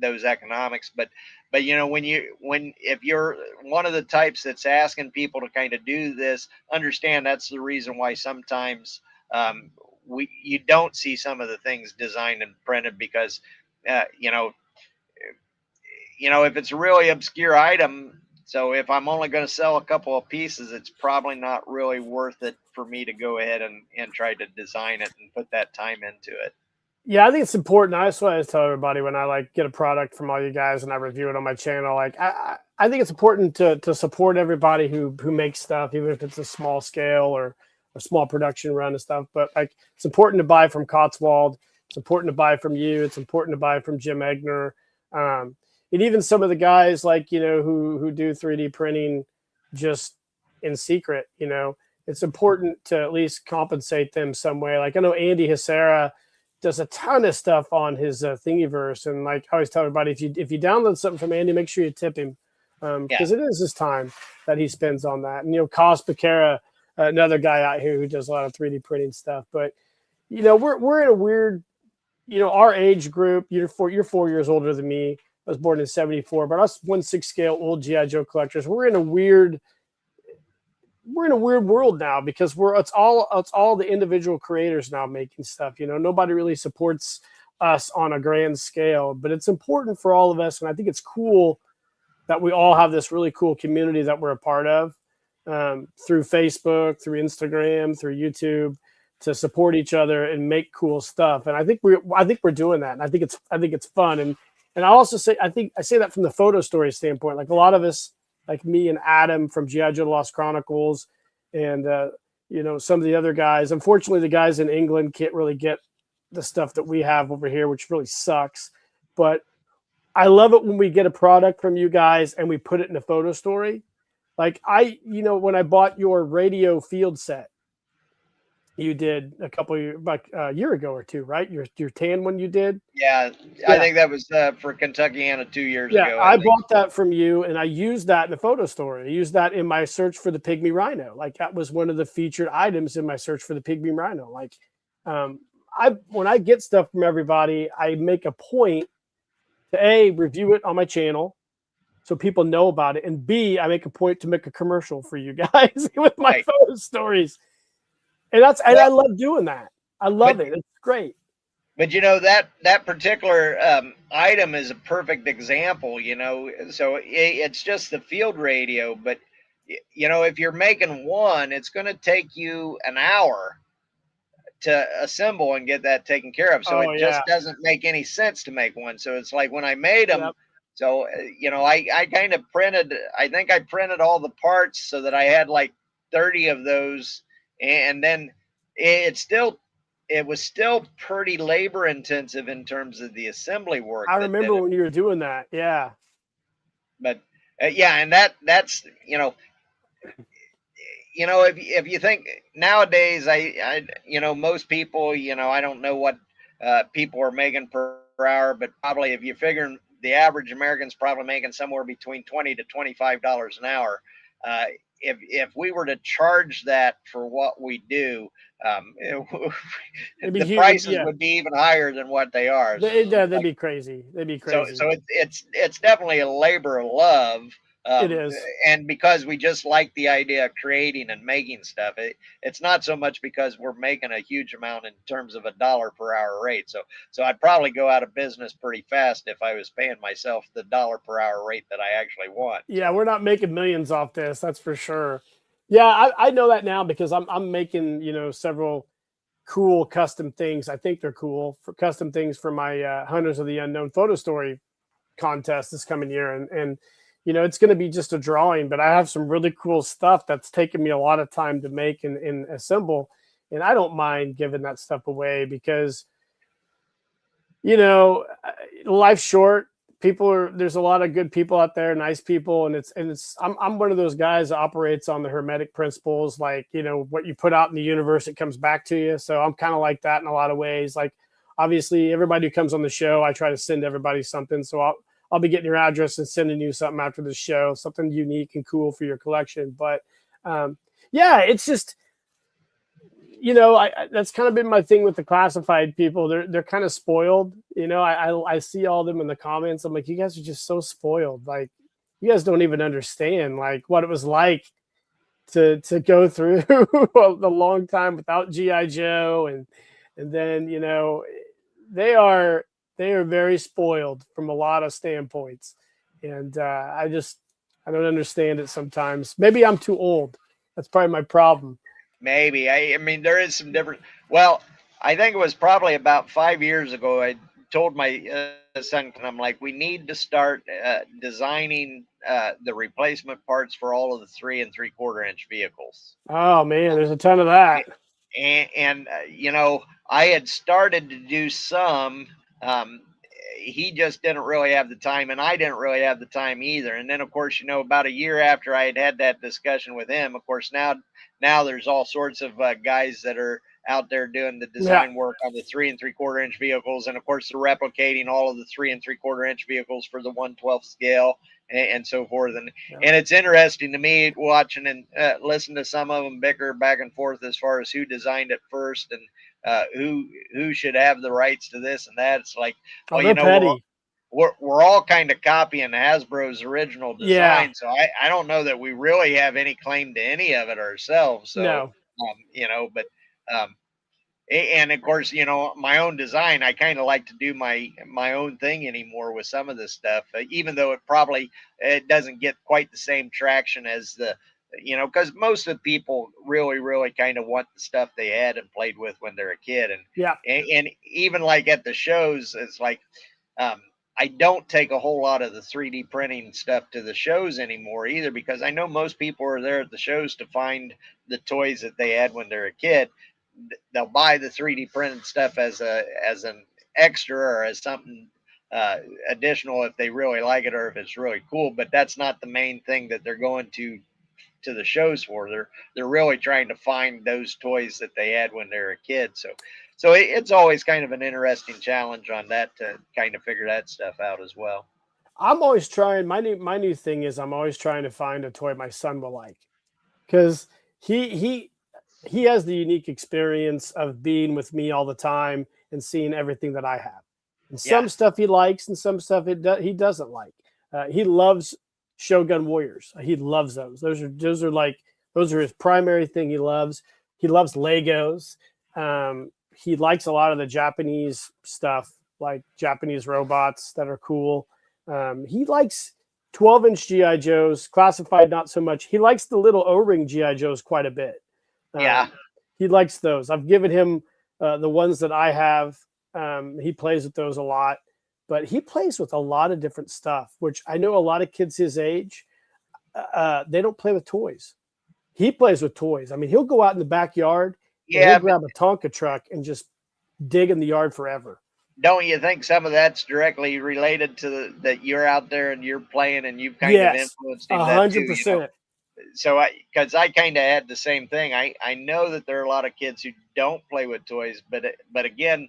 those economics, but when if you're one of the types that's asking people to kind of do this, understand that's the reason why sometimes you don't see some of the things designed and printed, because uh, you know if it's a really obscure item, so if I'm only going to sell a couple of pieces, it's probably not really worth it for me to go ahead and try to design it and put that time into it. Yeah, I think it's important. That's what I tell everybody when I like get a product from all you guys and I review it on my channel. Like I think it's important to support everybody who makes stuff, even if it's a small scale or a small production run and stuff. But like, it's important to buy from Cotswold. It's important to buy from you. It's important to buy from Jim Egner. And even some of the guys like, who do 3D printing just in secret, it's important to at least compensate them some way. Like I know Andy Hissera does a ton of stuff on his Thingiverse, and like I always tell everybody, if you download something from Andy, make sure you tip him, because it is his time that he spends on that. And Cos Becerra, another guy out here who does a lot of 3D printing stuff. But we're in a weird, our age group. You're 4 years older than me. I was born in '74, but us 1/6 scale old GI Joe collectors, we're in a weird world now, because it's all the individual creators now making stuff. Nobody really supports us on a grand scale, but it's important for all of us. And I think it's cool that we all have this really cool community that we're a part of, through Facebook, through Instagram, through YouTube, to support each other and make cool stuff. And I think we're doing that. And I think it's fun. And I also say, I say that from the photo story standpoint. Like a lot of us, like me and Adam from G.I. Joe: The Lost Chronicles, and some of the other guys. Unfortunately, the guys in England can't really get the stuff that we have over here, which really sucks. But I love it when we get a product from you guys and we put it in a photo story. Like when I bought your radio field set, you did like a year ago or two, right? Your tan one you did. Yeah, I think that was for Kentuckiana 2 years ago. I bought that from you, and I used that in a photo story. I used that in my search for the pygmy rhino. Like that was one of the featured items in my search for the pygmy rhino. Like, when I get stuff from everybody, I make a point to review it on my channel so people know about it, and B, I make a point to make a commercial for you guys with my photo stories. And I love doing that. I love it. It's great. But that particular item is a perfect example. So it's just the field radio, but if you're making one, it's going to take you an hour to assemble and get that taken care of. So Oh it yeah. just doesn't make any sense to make one. So it's like when I made them. Yep. So I kind of printed. I think I printed all the parts so that I had like 30 of those, and then it still it was still pretty labor intensive in terms of the assembly work I that did remember it. when you were doing that. Yeah. But yeah, and that's if you think nowadays, most people, I don't know what people are making per hour, but probably if you figure the average American's probably making somewhere between $20 to $25 an hour. Uh, if we were to charge that for what we do, It'd be the huge. prices Yeah. would be even higher than what they are. So They'd like be crazy. They'd be so crazy. so it's definitely a labor of love, It um, is. and because we just like the idea of creating and making stuff, it's not so much because we're making a huge amount in terms of a dollar per hour rate. So I'd probably go out of business pretty fast if I was paying myself the dollar per hour rate that I actually want. Yeah, we're not making millions off this. That's for sure. Yeah, I know that now because I'm making several cool custom things. I think they're cool for custom things for my Hunters of the Unknown photo story contest this coming year, and it's going to be just a drawing, but I have some really cool stuff that's taken me a lot of time to make and assemble, and I don't mind giving that stuff away because you know, life's short. There's a lot of good people out there, nice people, and I'm one of those guys that operates on the hermetic principles, like, what you put out in the universe, it comes back to you. So I'm kind of like that in a lot of ways. Like, obviously, everybody who comes on the show, I try to send everybody something. So I'll be getting your address and sending you something after the show, something unique and cool for your collection. But yeah, it's just that's kind of been my thing with the classified people. They're kind of spoiled. I see all of them in the comments. I'm like, you guys are just so spoiled. Like, you guys don't even understand like what it was like to go through the long time without GI Joe, and then they are very spoiled from a lot of standpoints, and I don't understand it sometimes. Maybe I'm too old. That's probably my problem. Maybe. I mean, there is some different. Well, I think it was probably about 5 years ago. I told my son, I'm like, we need to start designing the replacement parts for all of the 3 3/4 inch vehicles. Oh man, there's a ton of that. And I had started to do some. Um, he just didn't really have the time, and I didn't really have the time either. And then, of course, about a year after I had that discussion with him, of course, now there's all sorts of guys that are out there doing the Yeah. design work on the 3 3/4 inch vehicles, and of course, they're replicating all of the 3 3/4 inch vehicles for the 1/12 scale and so forth. Yeah. And it's interesting to me watching and listen to some of them bicker back and forth as far as who designed it first and who should have the rights to this and that. It's like, Oh, well, they're petty. we're all kind of copying Hasbro's original Yeah. design, so I don't know that we really have any claim to any of it ourselves. So No. but um, and of course, my own design, I kind of like to do my own thing anymore with some of this stuff, even though it doesn't get quite the same traction as because most of the people really really kind of want the stuff they had and played with when they're a kid, and Yeah. and even like at the shows, it's like um, I don't take a whole lot of the 3D printing stuff to the shows anymore either, because I know most people are there at the shows to find the toys that they had when they're a kid. They'll buy the 3D printed stuff as an extra or as something uh, additional if they really like it or if it's really cool. But that's not the main thing that they're going to the shows for. They're really trying to find those toys that they had when they were a kid. So it's always kind of an interesting challenge on that to kind of figure that stuff out as well. I'm always trying. My new thing is I'm always trying to find a toy my son will like, because he he he has the unique experience of being with me all the time and seeing everything that I have. And Yeah. some stuff he likes, and some stuff he doesn't like. He loves Shogun Warriors. He loves those. Those are his primary thing. He loves Legos. He likes a lot of the Japanese stuff, like Japanese robots that are cool. He likes 12-inch GI Joes, classified not so much. He likes the little O-ring GI Joes quite a bit. Yeah. He likes those. I've given him the ones that I have. He plays with those a lot, but he plays with a lot of different stuff, which I know a lot of kids his age, they don't play with toys. He plays with toys. I mean, he'll go out in the backyard and he'll Yeah, but grab a Tonka truck and just dig in the yard forever. don't you think some of that's directly related to that you're out there and you're playing and you've kind of Yes, influenced him that too, you know? 100%. So because I kind of had the same thing. I know that there are a lot of kids who don't play with toys, but again,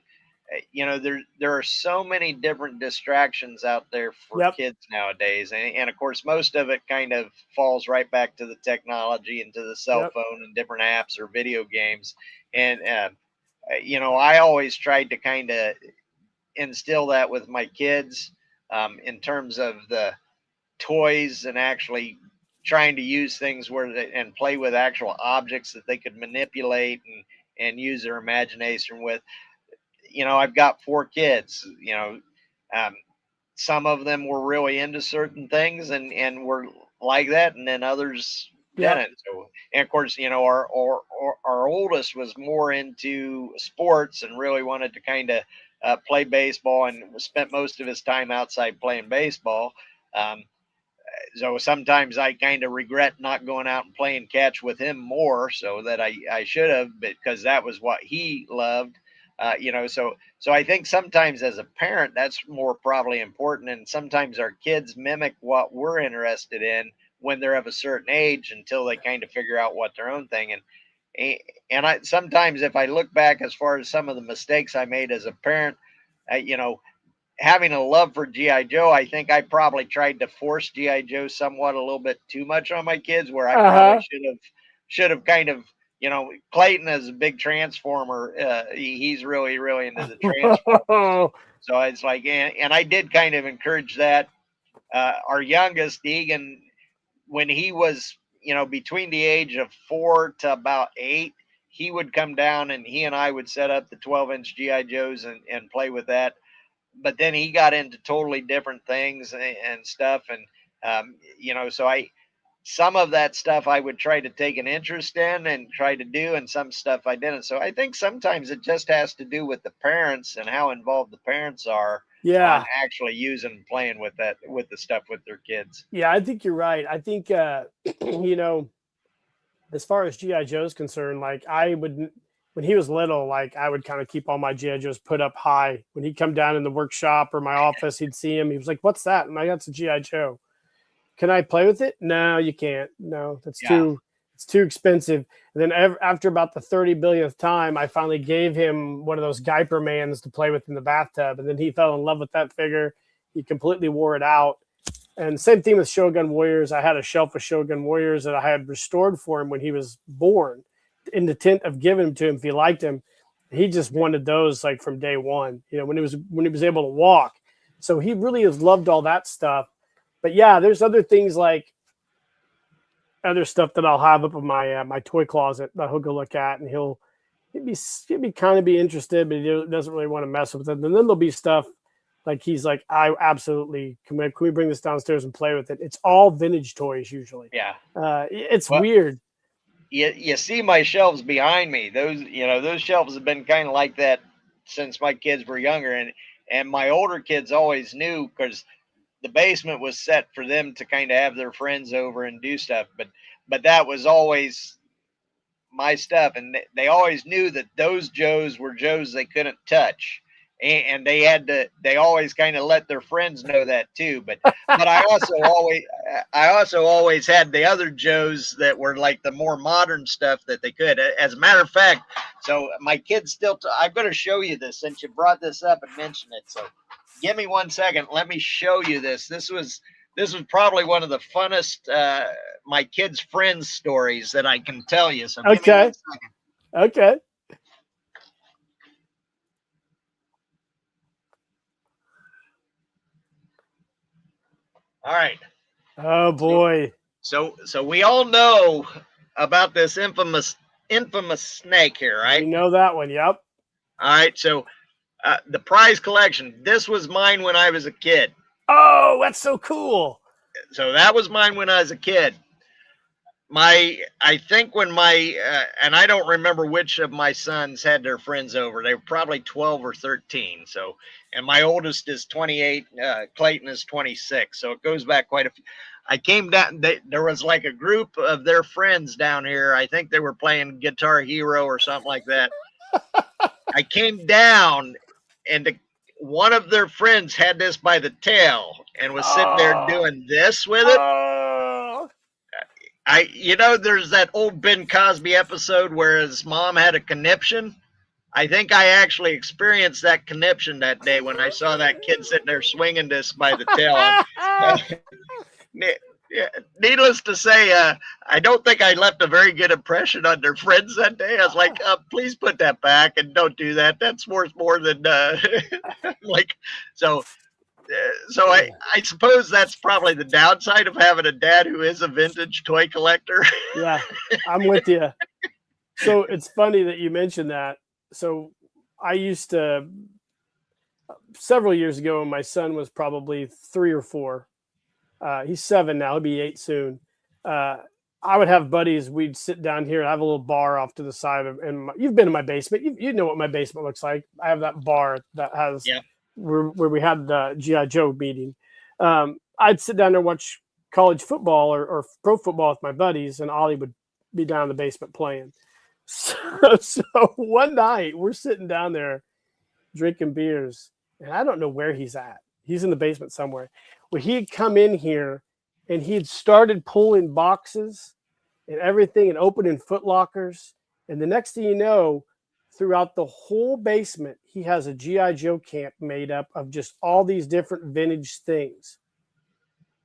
you know, there are so many different distractions out there for Yep, kids nowadays, and of course most of it kind of falls right back to the technology and to the cell yep, phone and different apps or video games. And you know, I always tried to kind of instill that with my kids, in terms of the toys and actually trying to use things where they, and play with actual objects that they could manipulate and use their imagination with. You know, I've got 4 kids. You know, um, some of them were really into certain things and were like that, and then others yep. didn't. So, and of course, you know, our oldest was more into sports and really wanted to kind of play baseball and spent most of his time outside playing baseball. Um, so sometimes I kind of regret not going out and playing catch with him more, so that I should have, because that was what he loved. You know, so I think sometimes as a parent that's more probably important, and sometimes our kids mimic what we're interested in when they're of a certain age until they kind of figure out what their own thing. And I sometimes, if I look back as far as some of the mistakes I made as a parent, you know, having a love for GI Joe, I think I probably tried to force GI Joe somewhat a little bit too much on my kids, where I probably Uh should have kind of, you know, Clayton is a big transformer. He's really into the transformers. huh. So it's like, and I did kind of encourage that. Our youngest Egan, when he was, you know, between the age of 4 to about 8, he would come down and he and I would set up the 12-inch GI Joes and play with that. But then he got into totally different things and stuff, and you know, so I some of that stuff I would try to take an interest in and try to do, and some stuff I didn't. So I think sometimes it just has to do with the parents and how involved the parents are on Yeah, actually using and playing with that, with the stuff with their kids. yeah. I think you're right. I think you know, as far as GI Joe's concerned, like I would when he was little, like I would kind of keep all my GI Joes put up high. When he'd come down in the workshop or my office, he'd see him. He was like, "What's that?" And I got some GI Joe. Can I play with it? No, you can't. No, that's Yeah. too it's too expensive. And then after about the 30 billionth time, I finally gave him one of those Guyper Mans to play with in the bathtub, and then he fell in love with that figure. He completely wore it out. And same thing with Shogun Warriors. I had a shelf of Shogun Warriors that I had restored for him when he was born, in the intent of giving them to him if he liked him. He just wanted those like from day one. You know, when he was able to walk. So he really has loved all that stuff. But yeah, there's other things like other stuff that I'll have up in my my toy closet that he'll go look at, and he'd be kind of be interested, but he doesn't really want to mess with it. And then there'll be stuff like he's like, I absolutely can we bring this downstairs and play with it? It's all vintage toys usually. Yeah. It's Well, weird. you see my shelves behind me. Those, you know, those shelves have been kind of like that since my kids were younger, and my older kids always knew, because the basement was set for them to kind of have their friends over and do stuff, but that was always my stuff, and they always knew that those Joes were Joes they couldn't touch, and they always kind of let their friends know that too. But I also always had the other Joes that were like the more modern stuff that they could. As a matter of fact, so my kids still I'm going to show you this since you brought this up and mentioned it. So give me 1 second, let me show you this. This was probably one of the funnest my kids' friends stories that I can tell you. So give me Okay. 1 second. Okay. All right. Oh So boy. so we all know about this infamous snake here, We right? know that one. Yep. All right. So the prize collection. This was mine when I was a kid. Oh, that's so cool. So that was mine when I was a kid. I think when and I don't remember which of my sons had their friends over. They were probably 12 or 13. So, and my oldest is 28. Clayton is 26. So it goes back quite a few. I came down. There was like a group of their friends down here. I think they were playing Guitar Hero or something like that. I came down, and one of their friends had this by the tail and was sitting there doing this with it. Oh. There's that old Ben Cosby episode where his mom had a conniption. I think I actually experienced that conniption that day when I saw that kid sitting there swinging this by the tail. Needless to say, I don't think I left a very good impression on their friends that day. I was like, please put that back and don't do that. That's worth more than like. So I suppose that's probably the downside of having a dad who is a vintage toy collector. Yeah, I'm with you. So it's funny that you mentioned that. So I used to, several years ago, when my son was probably 3 or 4, he's 7 now, he'll be 8 soon. I would have buddies, we'd sit down here and I have a little bar off to the side of, and you've been in my basement. You know what my basement looks like. I have that bar that has, where we had the G.I. Joe meeting. I'd sit down there and watch college football or pro football with my buddies, and Ollie would be down in the basement playing. So one night we're sitting down there drinking beers, and I don't know where he's at. He's in the basement somewhere. Well, he'd come in here and he'd started pulling boxes and everything and opening foot lockers. And the next thing you know, throughout the whole basement, he has a G.I. Joe camp made up of just all these different vintage things.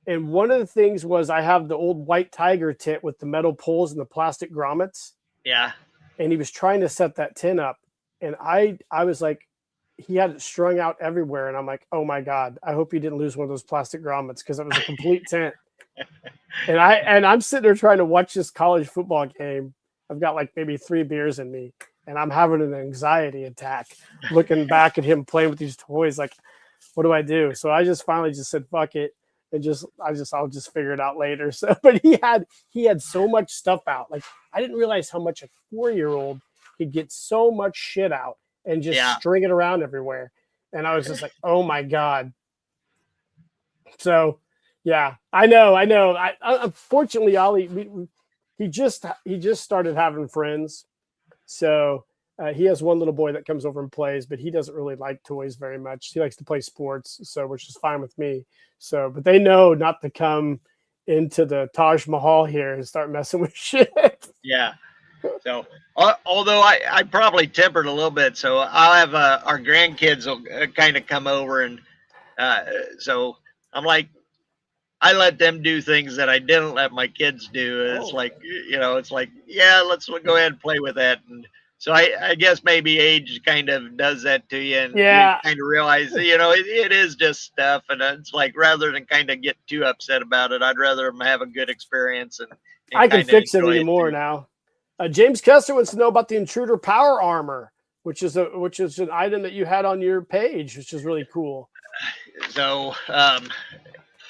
And one of the things was I have the old white tiger tent with the metal poles and the plastic grommets. Yeah. And he was trying to set that tent up. And I was like, he had it strung out everywhere. And I'm like, oh my God, I hope you didn't lose one of those plastic grommets, because it was a complete tent. And I'm sitting there trying to watch this college football game. I've got like maybe 3 beers in me, and I'm having an anxiety attack looking back at him playing with these toys. Like, what do I do? So I just finally just said, fuck it. And I'll just figure it out later. So, but he had so much stuff out. Like, I didn't realize how much a 4-year-old could get so much shit out and just string it around everywhere. And I was just like, oh my God. So yeah, I know. I unfortunately, Ollie, he just started having friends. So he has one little boy that comes over and plays, but he doesn't really like toys very much. He likes to play sports, so which is fine with me. So, but they know not to come into the Taj Mahal here and start messing with shit. Yeah. So, although I probably tempered a little bit, so I'll have our grandkids will kind of come over, and so I'm like, I let them do things that I didn't let my kids do. It's like, it's like, yeah, let's go ahead and play with that. And so I guess maybe age kind of does that to you, and you kind of realize, it is just stuff. And it's like, rather than kind of get too upset about it, I'd rather them have a good experience. And I can fix it anymore now. James Kessler wants to know about the Intruder Power Armor, which is an item that you had on your page, which is really cool. So,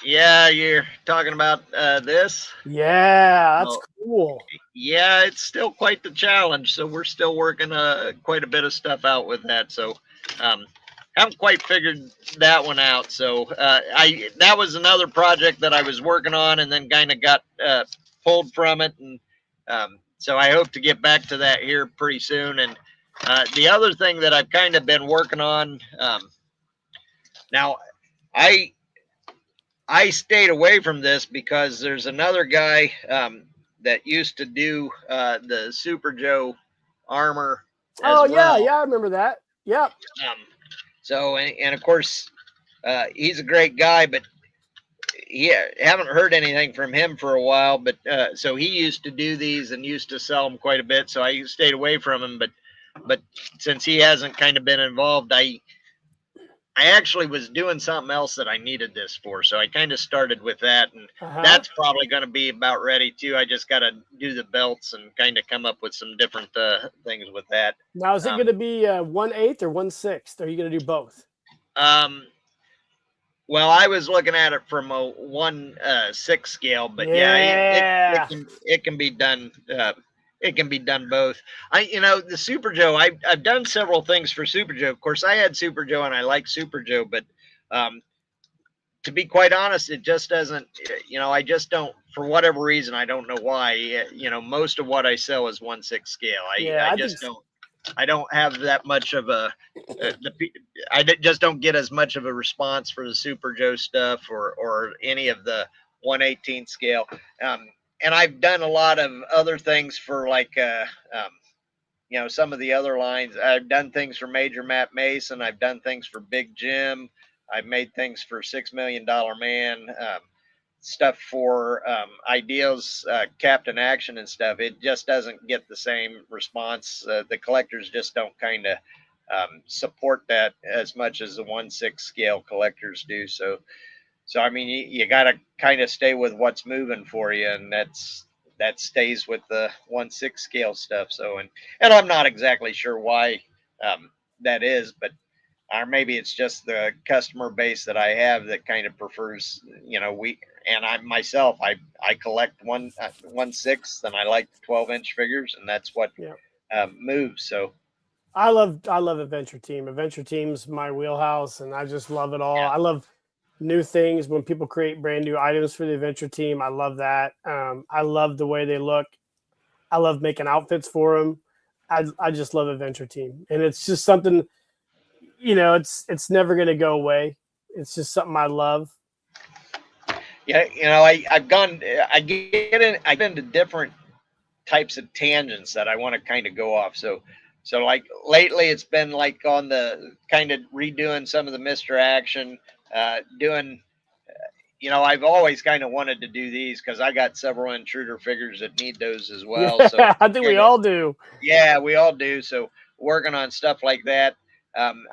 yeah, you're talking about this? Yeah, that's cool. Yeah, it's still quite the challenge. So we're still working quite a bit of stuff out with that. So haven't quite figured that one out. So that was another project that I was working on and then kind of got pulled from it. And so I hope to get back to that here pretty soon. And the other thing that I've kind of been working on now, I stayed away from this because there's another guy that used to do the Super Joe armor. Oh, yeah, I remember that. Yep. So, and of course, he's a great guy, but haven't heard anything from him for a while. But so he used to do these and used to sell them quite a bit. So I stayed away from him. But since he hasn't kind of been involved, I I actually was doing something else that I needed this for, so I kind of started with that, and Uh-huh. that's probably going to be about ready too. I just got to do the belts and kind of come up with some different things with that. Now, is it Um, going to be 1/8 or 1/6? Are you going to do both? um, well, I was looking at it from a 1/6 scale, but yeah, Yeah. it can be done. It can be done both. The Super Joe. I've done several things for Super Joe. Of course, I had Super Joe and I like Super Joe, but um, to be quite honest, it just doesn't. I just don't. For whatever reason, I don't know why. Most of what I sell is 1/6 scale. Yeah, I I think just don't. I don't have that much of a just don't get as much of a response for the Super Joe stuff or any of the 1/18 scale. Um, and I've done a lot of other things for like some of the other lines. I've done things for Major Matt Mason. I've done things for Big Jim. I've made things for $6 Million Man. Stuff for Ideals, Captain Action, and stuff. It just doesn't get the same response. The collectors just don't kind of support that as much as the 1/6 scale collectors do. So I mean, you got to kind of stay with what's moving for you, and that stays with the 1/6 scale stuff. So and I'm not exactly sure why that is, but or maybe it's just the customer base that I have that kind of prefers, we and I myself, I collect 1/6, and I like 12-inch figures, and that's what yeah. moves. So I love Adventure Team. Adventure Team's my wheelhouse, and I just love it all. I love new things when people create brand new items for the Adventure Team. I love that. I love the way they look. I love making outfits for them. I just love Adventure Team, and it's just something. It's never going to go away. It's just something I love. yeah, I get into different types of tangents that I want to kind of go off. So like lately, it's been like on the kind of redoing some of the Mister Action, doing. I've always kind of wanted to do these because I got several intruder figures that need those as Yeah, well. So I think we kind of, all do. yeah, we all do. So working on stuff like that.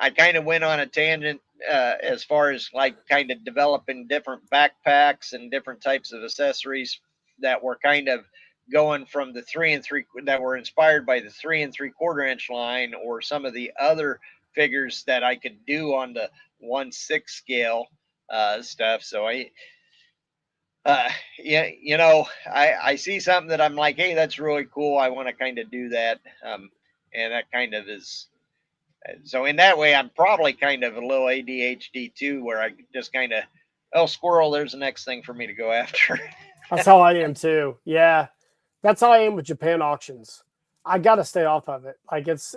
I kind of went on a tangent as far as like kind of developing different backpacks and different types of accessories that were kind of going from the 3 and 3 that were inspired by the 3 and 3/4 inch line or some of the other figures that I could do on the 1/6 scale stuff. So yeah, I see something that I'm like, hey, that's really cool. I want to kind of do that. And that kind of is. So in that way, I'm probably kind of a little ADHD too, where I just kind of, oh, squirrel, there's the next thing for me to go after. That's how I am too. Yeah, that's how I am with Japan auctions. I got to stay off of it. Like it's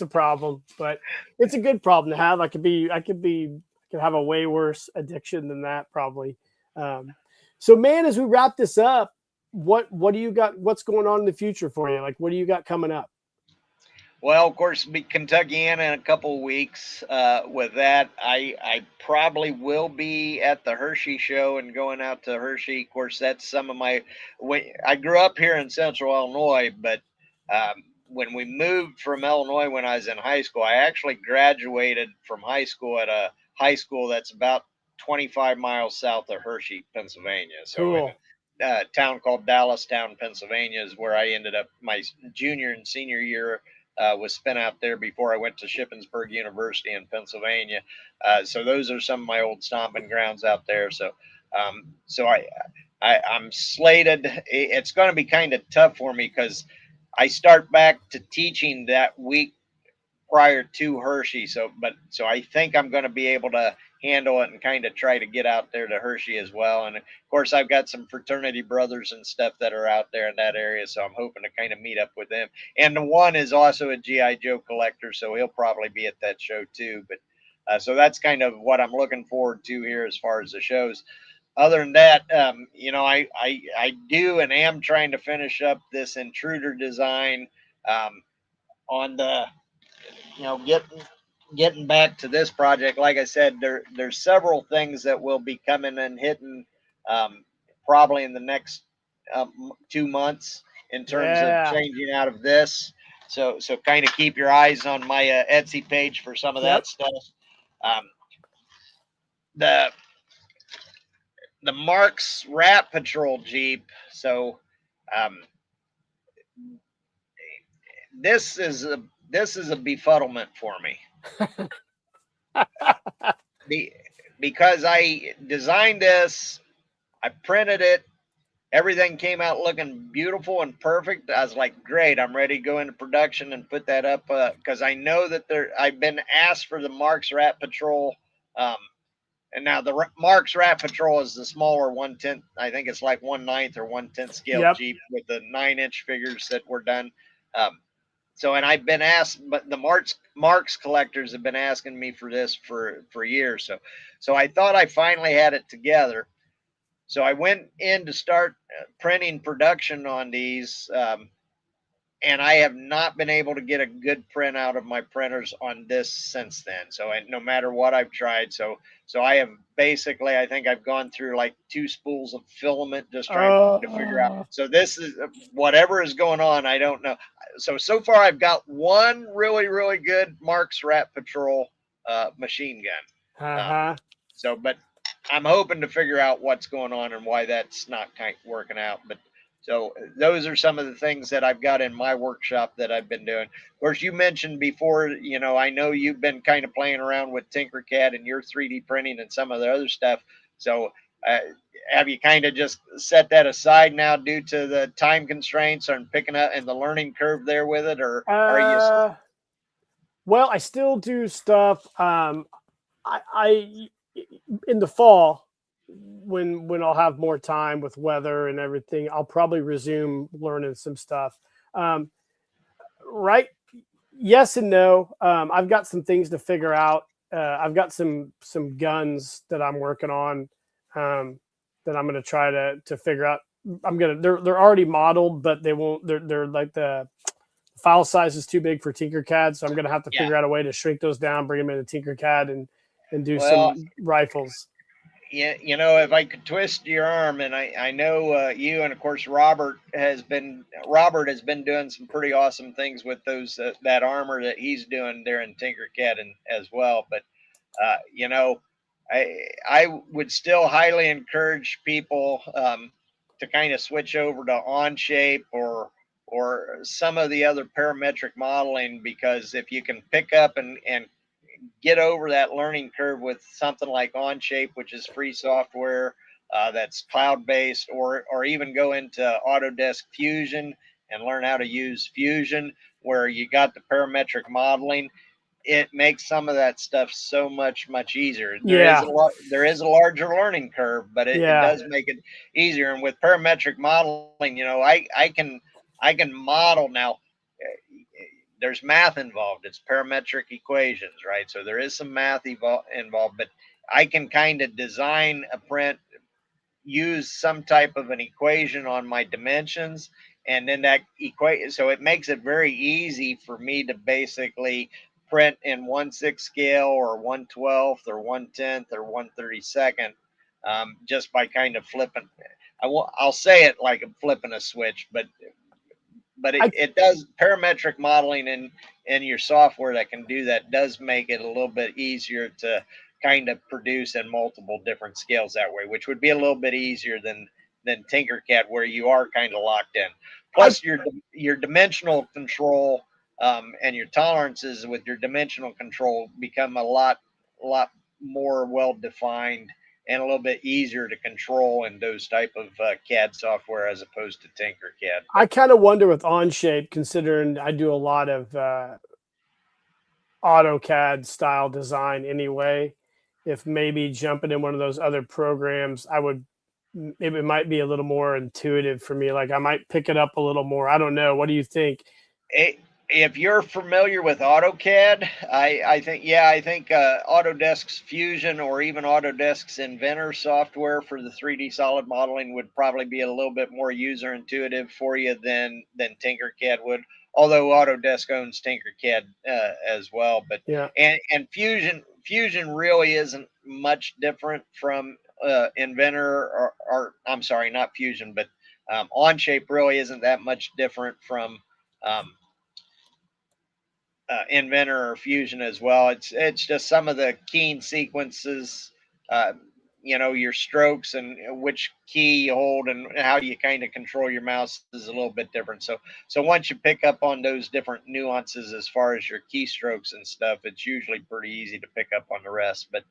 a problem, but it's a good problem to have. I could have a way worse addiction than that probably. Um, so man, as we wrap this up, what do you got? What's going on in the future for you? Like, what do you got coming up? Well, of course, be Kentuckiana in a couple of weeks. With that, I probably will be at the Hershey show and going out to Hershey. Of course, that's some of my. I grew up here in Central Illinois, but when we moved from Illinois when I was in high school, I actually graduated from high school at a high school that's about 25 miles south of Hershey, Pennsylvania. So in Cool. a town called Dallastown, Pennsylvania, is where I ended up my junior and senior year was spent out there before I went to Shippensburg University in Pennsylvania. So those are some of my old stomping grounds out there. So I'm slated. It's going to be kind of tough for me because I start back to teaching that week prior to Hershey. So I think I'm going to be able to handle it and kind of try to get out there to Hershey as well. And of course, I've got some fraternity brothers and stuff that are out there in that area, so I'm hoping to kind of meet up with them. And the one is also a GI Joe collector, so he'll probably be at that show too. But so that's kind of what I'm looking forward to here as far as the shows. Other than that, I do and am trying to finish up this intruder design um, on the getting back to this project. Like I said, there's several things that will be coming and hitting um, probably in the next 2 months in terms of Yeah. changing out of this. so kind of keep your eyes on my Etsy page for some of Yep. that stuff. Um, the the Marks Rat Patrol Jeep. So um, this is a befuddlement for me. The because I designed this, I printed it, everything came out looking beautiful and perfect. I was like, great, I'm ready to go into production and put that up because I know that I've been asked for the Marks Rat Patrol. Um, and now the Marks Rat Patrol is the smaller 1/10. I think it's like 1/9 or 1/10 scale Yep. Jeep with the 9-inch figures that were done. Um, so, and I've been asked, but the Marks collectors have been asking me for this for years. So I thought I finally had it together. So I went in to start printing production on these, and I have not been able to get a good print out of my printers on this since then. So no matter what I've tried, so I have basically, I think I've gone through like 2 spools of filament just trying to figure out. Oh, So this is whatever is going on. I don't know. So far I've got one really good Marks Rat Patrol machine gun. uh-huh. But I'm hoping to figure out what's going on and why that's not kind of working out. But so those are some of the things that I've got in my workshop that I've been doing. Of course, you mentioned before, I know you've been kind of playing around with Tinkercad and your 3D printing and some of the other stuff. So uh, have you kind of just set that aside now due to the time constraints and picking up and the learning curve there with it, or are you? Uh, well, I still do stuff. I in the fall when I'll have more time with weather and everything, I'll probably resume learning some stuff. Um, right? Yes and no. I've got some things to figure out. I've got some guns that I'm working on um, that I'm going to try to figure out. They're already modeled, but they won't. They're like the file size is too big for Tinkercad, so I'm going to have to Yeah. figure out a way to shrink those down, bring them into Tinkercad, and do Well, some rifles. yeah, if I could twist your arm, and I know you, and of course Robert has been doing some pretty awesome things with those that armor that he's doing there in Tinkercad and as well. But uh, you know, I would still highly encourage people to kind of switch over to Onshape or some of the other parametric modeling, because if you can pick up and get over that learning curve with something like Onshape, which is free software that's cloud based, or even go into Autodesk Fusion and learn how to use Fusion, where you got the parametric modeling. It makes some of that stuff so much easier. Yeah, There is a larger learning curve, but it yeah. does make it easier. And with parametric modeling, I can model now. There's math involved. It's parametric equations, right? So there is some math involved, but I can kind of design a print, use some type of an equation on my dimensions, and then that equate. So it makes it very easy for me to basically print in 1/6 scale or 1/12 or 1/10 or 1/32, just by kind of flipping. I'll say it like I'm flipping a switch, but I it does parametric modeling in your software that can do that does make it a little bit easier to kind of produce in multiple different scales that way, which would be a little bit easier than Tinkercad, where you are kind of locked in. I Plus your dimensional control and your tolerances with your dimensional control become a lot more well defined and a little bit easier to control in those type of CAD software as opposed to Tinkercad. I kind of wonder with Onshape, considering I do a lot of AutoCAD style design anyway. If maybe jumping in one of those other programs, it might be a little more intuitive for me. Like I might pick it up a little more. I don't know. What do you think? If you're familiar with AutoCAD, I think Autodesk's Fusion or even Autodesk's Inventor software for the 3D solid modeling would probably be a little bit more user intuitive for you than Tinkercad would. Although Autodesk owns Tinkercad as well, but Yeah. and Fusion really isn't much different from Inventor or I'm sorry, not Fusion, but Onshape really isn't that much different from um, Inventor or Fusion as well. It's just some of the keying sequences, uh, your strokes and which key you hold and how you kind of control your mouse is a little bit different. So once you pick up on those different nuances as far as your keystrokes and stuff, it's usually pretty easy to pick up on the rest. But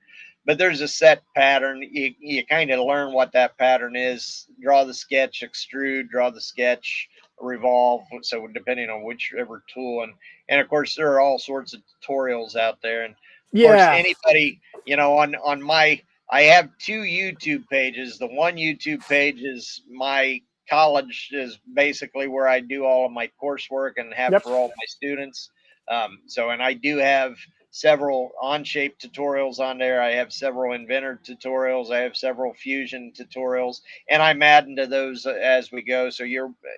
there's a set pattern. You kind of learn what that pattern is. Draw the sketch, extrude, draw the sketch, revolve. So depending on whichever tool, and of course there are all sorts of tutorials out there. And of course Yeah. anybody, on my, I have two YouTube pages. The one YouTube page is my college, is basically where I do all of my coursework and have Yep. for all my students. And I do have several Onshape tutorials on there. I have several Inventor tutorials. I have several Fusion tutorials, and I'm adding to those as we go. So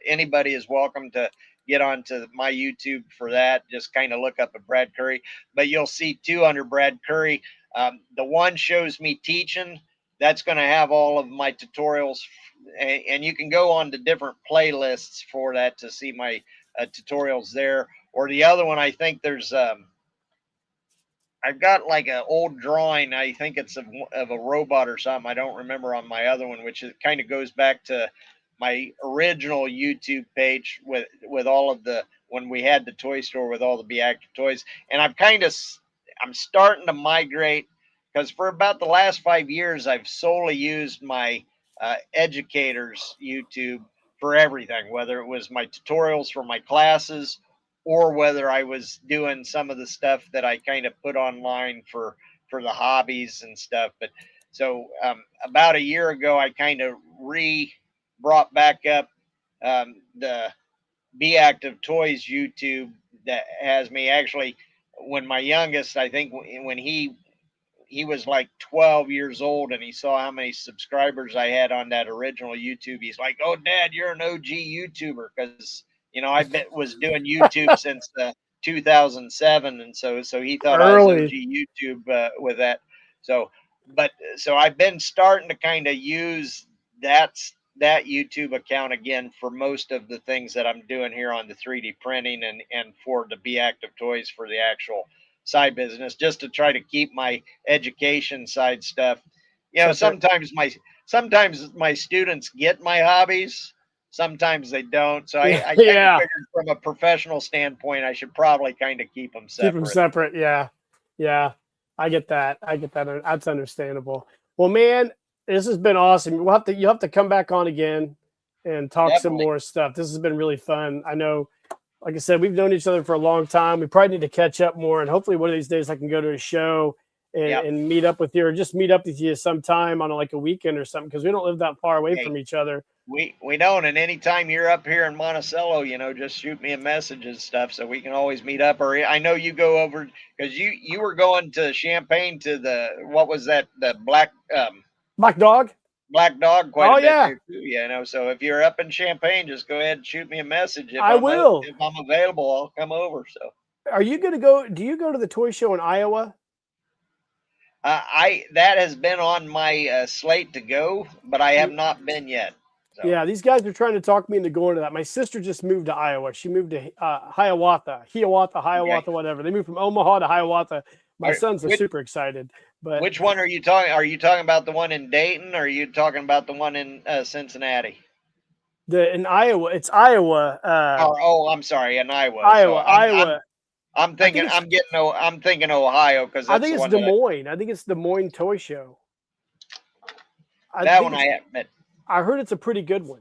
anybody is welcome to get onto my YouTube for that. Just kind of look up at Brad Curry, but you'll see two under Brad Curry. The one shows me teaching. That's going to have all of my tutorials, and you can go on to different playlists for that to see my tutorials there. Or the other one, I think there's I've got like an old drawing. I think it's of a robot or something. I don't remember on my other one, which kind of goes back to my original YouTube page with all of the, when we had the toy store with all the Be Active toys. And I'm starting to migrate, because for about the last 5 years I've solely used my educators YouTube for everything, whether it was my tutorials for my classes or whether I was doing some of the stuff that I kind of put online for the hobbies and stuff. But so about a year ago, I kind of brought back up the Be Active Toys YouTube that has me actually. When my youngest, I think when he was like 12 years old and he saw how many subscribers I had on that original YouTube. He's like, "Oh, Dad, you're an OG YouTuber," because was doing YouTube since 2007, and so he thought I was Early. OG YouTube with that. So, so I've been starting to kind of use that that YouTube account again for most of the things that I'm doing here on the 3D printing and for the Be Active Toys for the actual side business, just to try to keep my education side stuff. Separate. Sometimes my students get my hobbies, sometimes they don't. So Yeah. I kind of Yeah. figured from a professional standpoint, I should probably kind of keep them Keep them separate. separate. Yeah. Yeah. I get that. I get that. That's understandable. Well, man, this has been awesome. You'll have to come back on again and talk some Definitely. more stuff. This has been really fun. I know, like I said, we've known each other for a long time. We probably need to catch up more, and hopefully one of these days I can go to a show Yep. and meet up with you, or just meet up with you sometime on like a weekend or something, because we don't live that far away Hey, from each other. we don't. And anytime you're up here in Monticello, just shoot me a message and stuff, so we can always meet up. Or I know you go over, because you were going to Champaign to what was that, the Black Dog. Black Dog quite a Oh bit yeah, there too. So if you're up in Champaign, just go ahead and shoot me a message. I will. If I'm available, I'll come over. So Are you going to go? Do you go to the toy show in Iowa? I that has been on my slate to go, but I have not been yet. So Yeah, these guys are trying to talk me into going to that. My sister just moved to Iowa. She moved to okay. Hiawatha, whatever. They moved from Omaha to Hiawatha. My sons are Which super excited. But one are you talking? Are you talking about the one in Dayton, or are you talking about the one in Cincinnati? in Iowa, it's Iowa. Oh, I'm sorry, in Iowa. So Iowa. I'm I think thinking it's I'm thinking Ohio, because I that's think the it's one Des Moines. I think it's Des Moines Toy Show. I that think one it's. I haven't been. I heard it's a pretty good one.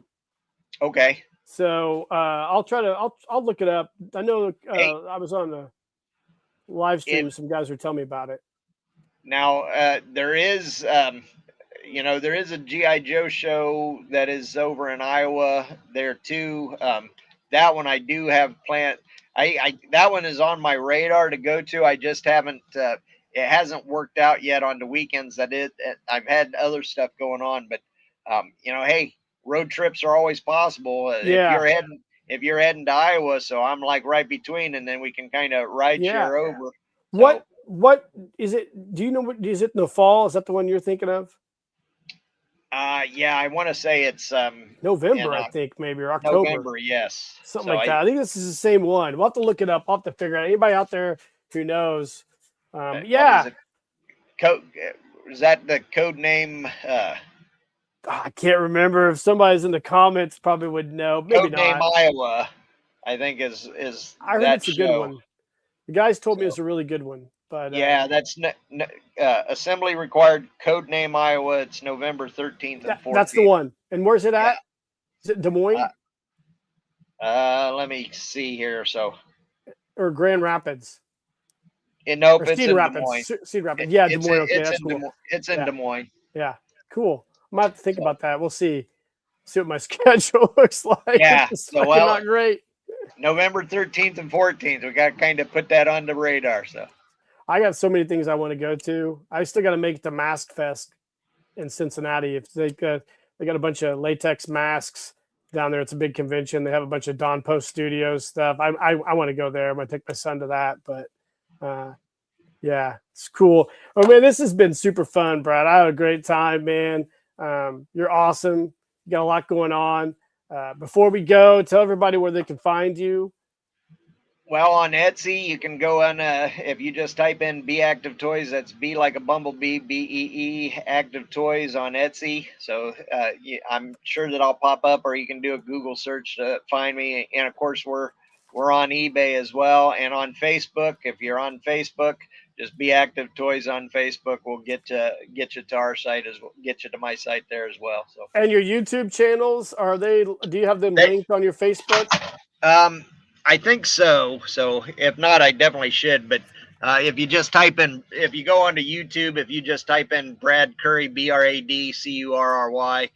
Okay. So I'll try to. I'll look it up. I know Hey, I was on the live stream. in Some guys were telling me about it. now there is there is a GI Joe show that is over in Iowa there too. That one I do have planned. I that one is on my radar to go to. I just haven't. It hasn't worked out yet on the weekends. I've had other stuff going on, but hey, road trips are always possible. Yeah, If you're heading to Iowa, so I'm like right between, and then we can kind of ride yeah. share over. So What is it? Do you know what is it in the fall? Is that the one you're thinking of? Yeah, I want to say it's in November, I think, maybe, or October, November. Yes. something So like that. I think this is the same one. We'll have to look it up. I'll have to figure it out. Anybody out there who knows? But what is yeah, it? Code is that the code name? I can't remember. If somebody's in the comments, probably would know. Maybe Code name not. Iowa, I think is I heard that it's a good show. one. The guys told me So it's a really good one. But yeah, that's assembly required. Code name Iowa. It's November 13th and that's the 14th. one. And where's it Yeah. at? Is it Des Moines Let me see here. So, or Grand Rapids or nope, it's Cedar in Des Rapids? Moines. Cedar Rapids. Yeah, Des It's Moines. Okay, it's that's in Des cool. Moines. It's in Yeah, Des Moines. yeah, cool. I might have to think So about that. We'll see. See what my schedule looks like. yeah. It's So fucking well, not great. November 13th and 14th. We got to kind of put that on the radar. So I got so many things I want to go to. I still got to make the Mask Fest in Cincinnati. If they got a bunch of latex masks down there. It's a big convention. They have a bunch of Don Post Studios stuff. I want to go there. I'm gonna take my son to that. But yeah, it's cool. Oh man, this has been super fun, Brad. I had a great time, man. You're awesome. You got a lot going on. Before we go, tell everybody where they can find you. well, on Etsy, you can go on, if you just type in Be Active Toys, that's B like a bumblebee, BEE, Active Toys on Etsy. So I'm sure that I'll pop up, or you can do a Google search to find me. And of course, we're on eBay as well, and on Facebook. If you're on Facebook, just Be Active Toys on Facebook. We'll get you to our site as well, get you to my site there as well. So And your YouTube channels, are they? Do you have them they, linked on your Facebook? I think so. So if not, I definitely should. But if you just type in, if you go onto YouTube, if you just type in Brad Curry, BradCurry,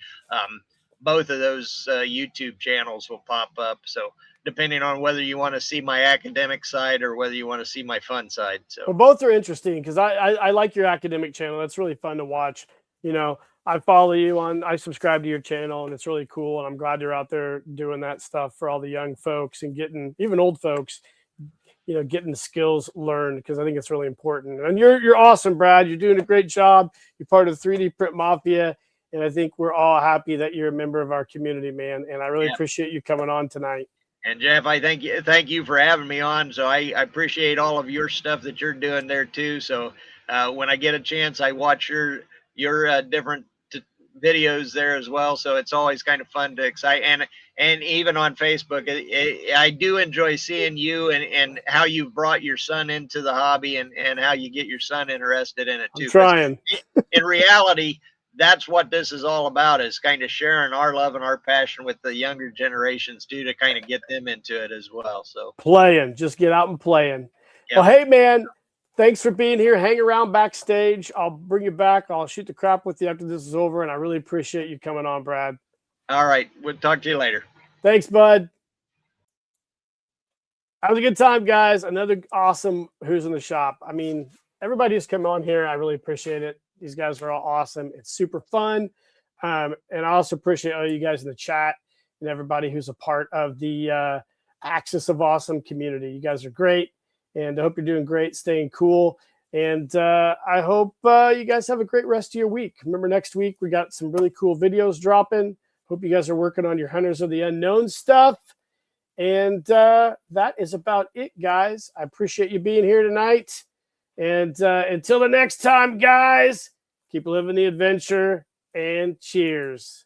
both of those YouTube channels will pop up. So depending on whether you want to see my academic side or whether you want to see my fun side. So Well, both are interesting because I like your academic channel. That's really fun to watch. You know, I follow you on, I subscribe to your channel, and it's really cool. And I'm glad you're out there doing that stuff for all the young folks and getting even old folks, getting the skills learned, because I think it's really important. And you're awesome, Brad. You're doing a great job. You're part of the 3D Print Mafia, and I think we're all happy that you're a member of our community, man. And I really yeah. appreciate you coming on tonight. And Jeff, I thank you for having me on. So I appreciate all of your stuff that you're doing there too. So when I get a chance, I watch your different videos there as well. So it's always kind of fun to excite, and even on Facebook, I do enjoy seeing you and how you brought your son into the hobby and how you get your son interested in it I'm too. Because trying. in reality, that's what this is all about, is kind of sharing our love and our passion with the younger generations too, to kind of get them into it as well. So Playing, just get out and playing. yep. Well, hey man, thanks for being here. Hang around backstage. I'll bring you back. I'll shoot the crap with you after this is over, and I really appreciate you coming on, Brad. All right, we'll talk to you later. Thanks, bud. That was a good time, guys. Another awesome Who's in the Shop. I mean, everybody who's come on here, I really appreciate it. These guys are all awesome. It's super fun. And I also appreciate all you guys in the chat and everybody who's a part of the Axis of Awesome community. You guys are great. And I hope you're doing great, staying cool. And I hope you guys have a great rest of your week. Remember, next week, we got some really cool videos dropping. Hope you guys are working on your Hunters of the Unknown stuff. And that is about it, guys. I appreciate you being here tonight. And until the next time, guys, keep living the adventure, and cheers.